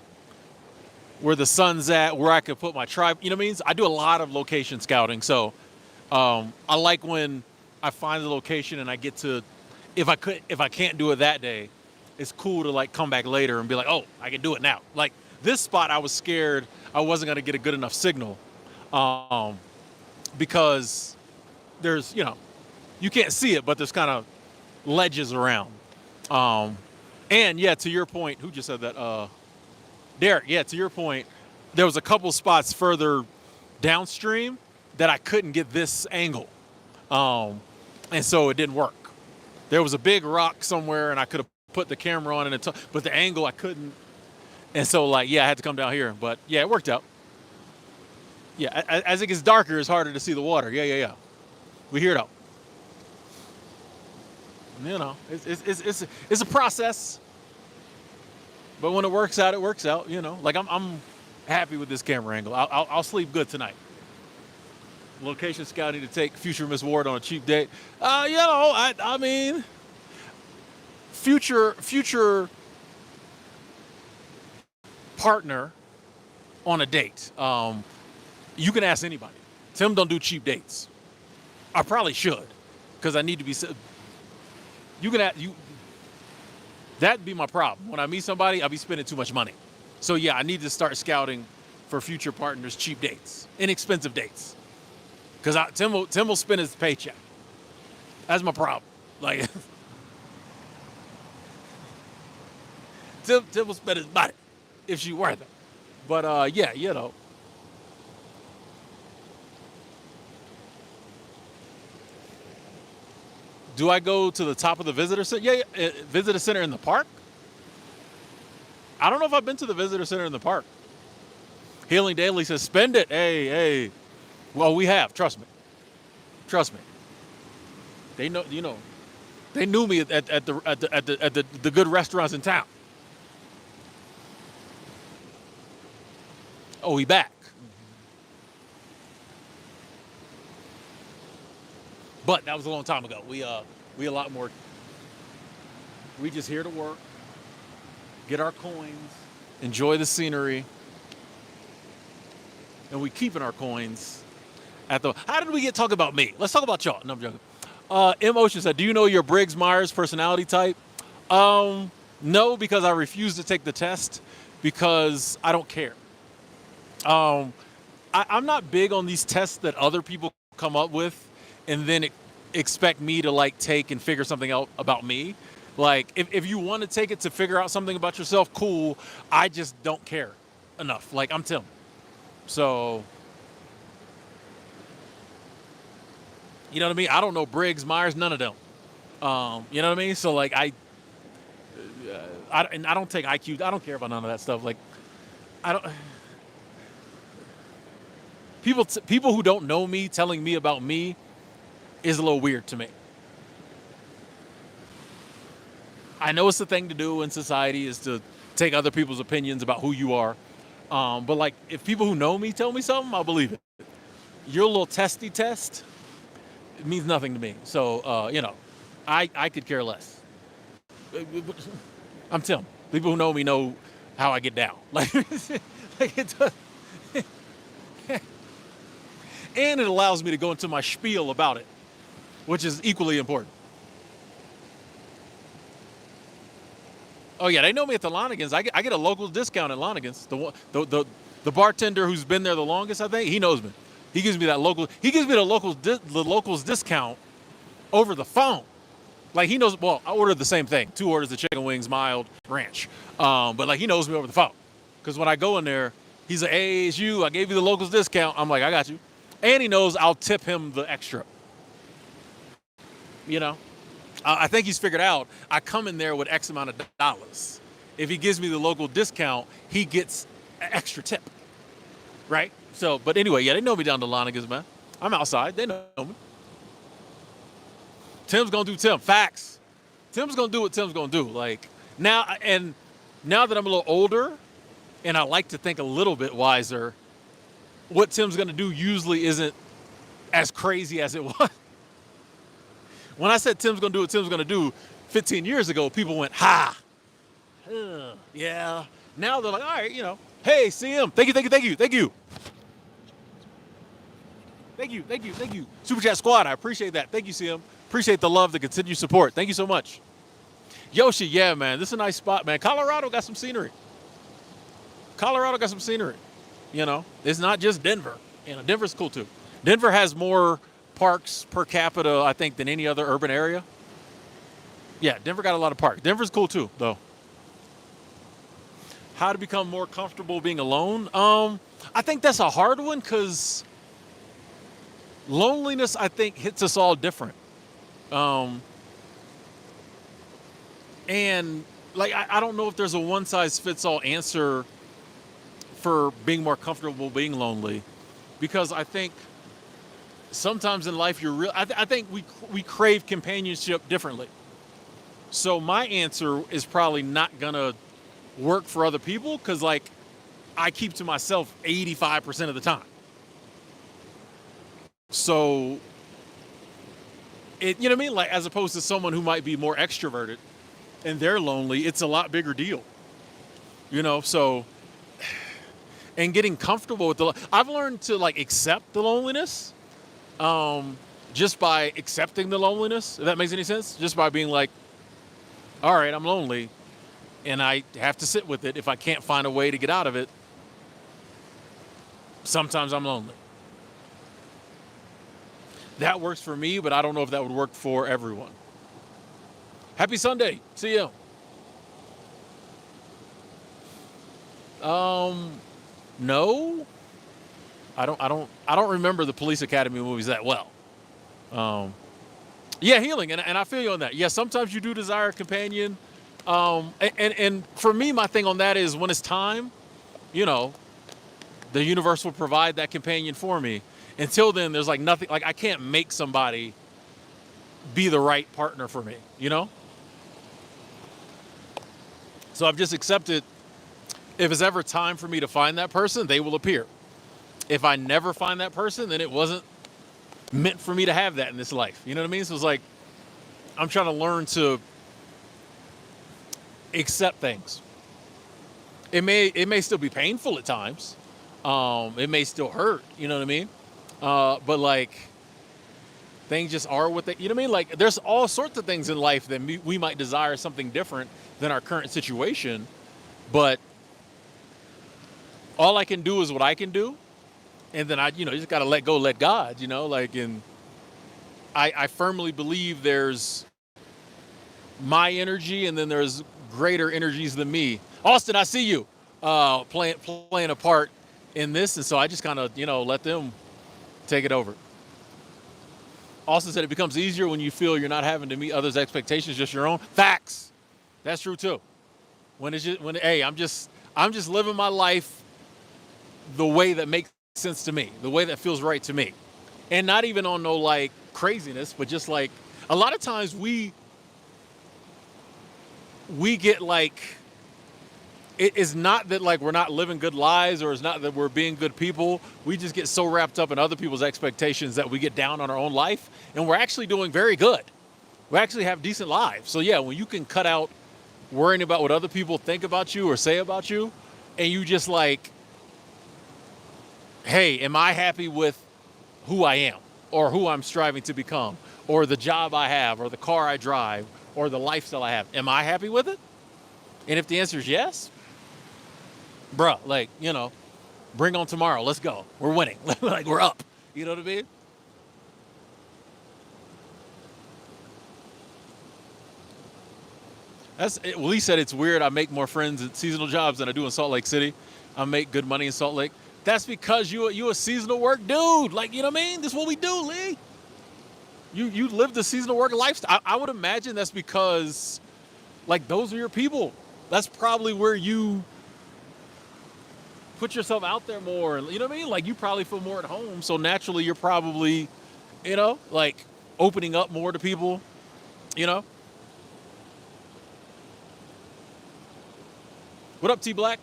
where the sun's at, where I could put my tribe. You know what I mean? I do a lot of location scouting. So I like when I find the location and I get to, if I can't do it that day, it's cool to like come back later and be like, oh, I can do it now. Like this spot, I was scared I wasn't gonna get a good enough signal, because there's, you can't see it, but there's kind of ledges around. And yeah, to your point, who just said that? Derek, yeah, to your point, there was a couple spots further downstream that I couldn't get this angle. And so it didn't work. There was a big rock somewhere and I could have put the camera on it, but the angle I couldn't. And so like, yeah, I had to come down here, but yeah, it worked out. Yeah, as it gets darker, it's harder to see the water. Yeah. We hear it out. It's a process. But when it works out, it works out. Like I'm happy with this camera angle. I'll sleep good tonight. Location scouting to take future Miss Ward on a cheap date. I mean, future partner on a date. You can ask anybody. Tim don't do cheap dates. I probably should, because I need to be. You can ask you. That'd be my problem. When I meet somebody, I'll be spending too much money. So yeah, I need to start scouting for future partners, cheap dates, inexpensive dates. Because Tim will spend his paycheck. That's my problem. Like, Tim will spend his money if she's worth it. But yeah, Do I go to the top of the visitor center? Yeah, visitor center in the park? I don't know if I've been to the visitor center in the park. Healing Daily says, spend it. Hey. Well, we have. Trust me. They know. They knew me at the good restaurants in town. Oh, he back. But that was a long time ago. We a lot more. We just here to work, get our coins, enjoy the scenery, and we keeping our coins at the. How did we get talking about me? Let's talk about y'all. No, I'm joking. M. Ocean said, "Do you know your Briggs Myers personality type?" No, because I refuse to take the test because I don't care. I'm not big on these tests that other people come up with and then expect me to like take and figure something out about me. Like if you want to take it to figure out something about yourself, cool. I just don't care enough. Like I'm Tim. So, you know what I mean? I don't know Briggs, Myers, none of them. You know what I mean? So like I don't take IQ. I don't care about none of that stuff. Like I don't. People who don't know me telling me about me is a little weird to me. I know it's the thing to do in society is to take other people's opinions about who you are. But like, if people who know me tell me something, I'll believe it. Your little testy test, it means nothing to me. So, I could care less. I'm Tim. People who know me know how I get down. Like it does, and it allows me to go into my spiel about it, which is equally important. Oh yeah, they know me at the Lonigans. I get a local discount at Lonigans. The bartender who's been there the longest, I think, he knows me. He gives me that local. He gives me the locals discount over the phone. Like he knows. Well, I ordered the same thing. 2 orders of chicken wings, mild ranch. But like he knows me over the phone. Because when I go in there, he's like, "Hey, it's you. I gave you the locals discount." I'm like, "I got you," and he knows I'll tip him the extra. You know. I think he's figured out I come in there with X amount of dollars. If he gives me the local discount, he gets an extra tip, right? So, but anyway, yeah, they know me down to Lonigan's, man. I'm outside. They know me. Tim's gonna do Tim. Facts. Tim's gonna do what Tim's gonna do. Like now, and now that I'm a little older, and I like to think a little bit wiser, what Tim's gonna do usually isn't as crazy as it was. When I said Tim's gonna do what Tim's gonna do 15 years ago, people went, ha, yeah. Now they're like, all right, hey, CM, thank you. Thank you. Super Chat Squad, I appreciate that. Thank you, CM. Appreciate the love, the continued support. Thank you so much. Yoshi, yeah, man, this is a nice spot, man. Colorado got some scenery. It's not just Denver. Denver's cool too. Denver has more parks per capita, I think, than any other urban area. Yeah, Denver got a lot of parks. Denver's cool too, though. How to become more comfortable being alone? I think that's a hard one because loneliness, I think, hits us all different. And like, I don't know if there's a one size fits all answer for being more comfortable being lonely, because I think sometimes in life I think we crave companionship differently. So my answer is probably not gonna work for other people because like I keep to myself 85% of the time. So you know what I mean? Like as opposed to someone who might be more extroverted and they're lonely, it's a lot bigger deal. So and getting comfortable with I've learned to like accept the loneliness. Just by accepting the loneliness, if that makes any sense, just by being like, all right, I'm lonely and I have to sit with it. If I can't find a way to get out of it, sometimes I'm lonely. That works for me, but I don't know if that would work for everyone. Happy Sunday. See you. No. I don't remember the Police Academy movies that well. Yeah, healing, and I feel you on that. Yeah, sometimes you do desire a companion. And for me, my thing on that is when it's time, the universe will provide that companion for me. Until then, there's like nothing, like I can't make somebody be the right partner for me, So I've just accepted if it's ever time for me to find that person, they will appear. If I never find that person, then it wasn't meant for me to have that in this life. You know what I mean? So it's like, I'm trying to learn to accept things. It may still be painful at times. It may still hurt, you know what I mean? But like, things just are what they, you know what I mean? Like there's all sorts of things in life that we might desire something different than our current situation. But all I can do is what I can do. And then you just got to let go, let God, and I firmly believe there's my energy and then there's greater energies than me. Austin, I see you playing a part in this. And so I just kind of, let them take it over. Austin said it becomes easier when you feel you're not having to meet others' expectations, just your own. Facts. That's true too. Hey, I'm just living my life the way that makes sense to me, the way that feels right to me. And not even on no like craziness, but just like a lot of times we get like it's not that like we're not living good lives, or it's not that we're being good people. We just get so wrapped up in other people's expectations that we get down on our own life, and we're actually doing very good. We actually have decent lives. So yeah, when you can cut out worrying about what other people think about you or say about you, and you just like, hey, am I happy with who I am, or who I'm striving to become, or the job I have, or the car I drive, or the lifestyle I have? Am I happy with it? And if the answer is yes, bruh, like, bring on tomorrow. Let's go. We're winning. Like, we're up. You know what I mean? Lee said it's weird. I make more friends at seasonal jobs than I do in Salt Lake City. I make good money in Salt Lake. That's because you a seasonal work dude. Like, you know what I mean? This is what we do, Lee. You live the seasonal work lifestyle. I would imagine that's because, like, those are your people. That's probably where you put yourself out there more. You know what I mean? Like, you probably feel more at home. So naturally, you're probably, like, opening up more to people, you know? What up, T Black?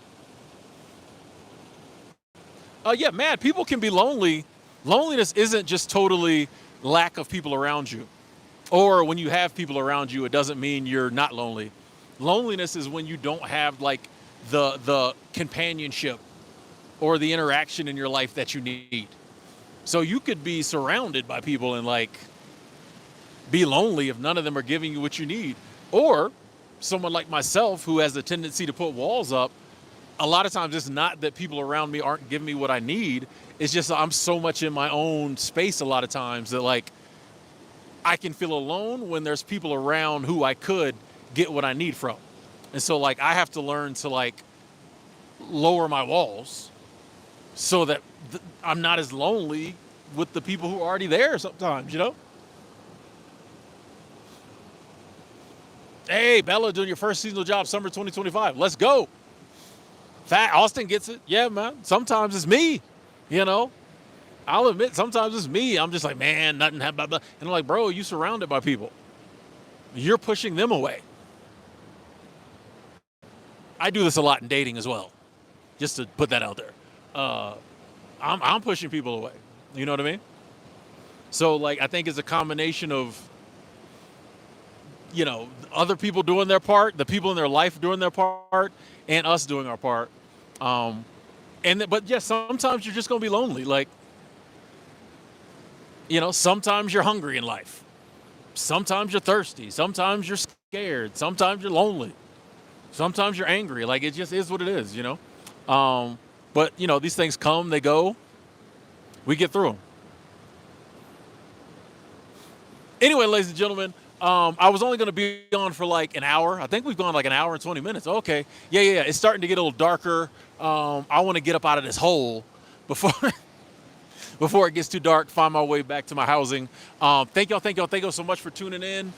Yeah, man, people can be lonely. Loneliness isn't just totally lack of people around you. Or when you have people around you, it doesn't mean you're not lonely. Loneliness is when you don't have like the companionship or the interaction in your life that you need. So you could be surrounded by people and like be lonely if none of them are giving you what you need. Or someone like myself who has a tendency to put walls up, a lot of times it's not that people around me aren't giving me what I need. It's just I'm so much in my own space a lot of times that like I can feel alone when there's people around who I could get what I need from. And so like I have to learn to like lower my walls so that I'm not as lonely with the people who are already there sometimes, Hey, Bella, doing your first seasonal job, summer 2025. Let's go. Fat Austin gets it. Yeah, man. Sometimes it's me, I'll admit, sometimes it's me. I'm just like, man, nothing, blah, blah. And I'm like, bro, you surrounded by people. You're pushing them away. I do this a lot in dating as well, just to put that out there. I'm pushing people away. You know what I mean? So, like, I think it's a combination of, other people doing their part, the people in their life doing their part, and us doing our part. But yeah, sometimes you're just gonna be lonely. Like, sometimes you're hungry in life. Sometimes you're thirsty. Sometimes you're scared. Sometimes you're lonely. Sometimes you're angry. Like, it just is what it is, But, these things come, they go. We get through them. Anyway, ladies and gentlemen, I was only going to be on for like an hour. I think we've gone like an hour and 20 minutes. Okay. Yeah. It's starting to get a little darker. I want to get up out of this hole before before it gets too dark, find my way back to my housing. Thank y'all so much for tuning in.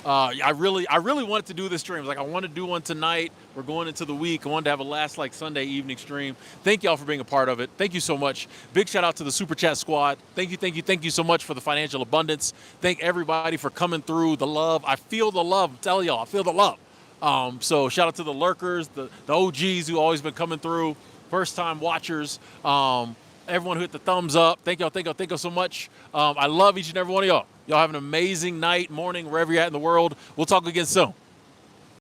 I really wanted to do this stream. I want to do one tonight. We're going into the week. I wanted to have a last like Sunday evening stream. Thank y'all for being a part of it. Thank you so much. Big shout out to the Super Chat squad. Thank you so much for the financial abundance. Thank everybody for coming through. The love. I feel the love. I'm telling y'all, I feel the love. So shout out to the lurkers, the OGs who always been coming through, first time watchers, everyone who hit the thumbs up. Thank y'all so much. I love each and every one of y'all. Y'all have an amazing night, morning, wherever you're at in the world. We'll talk again soon.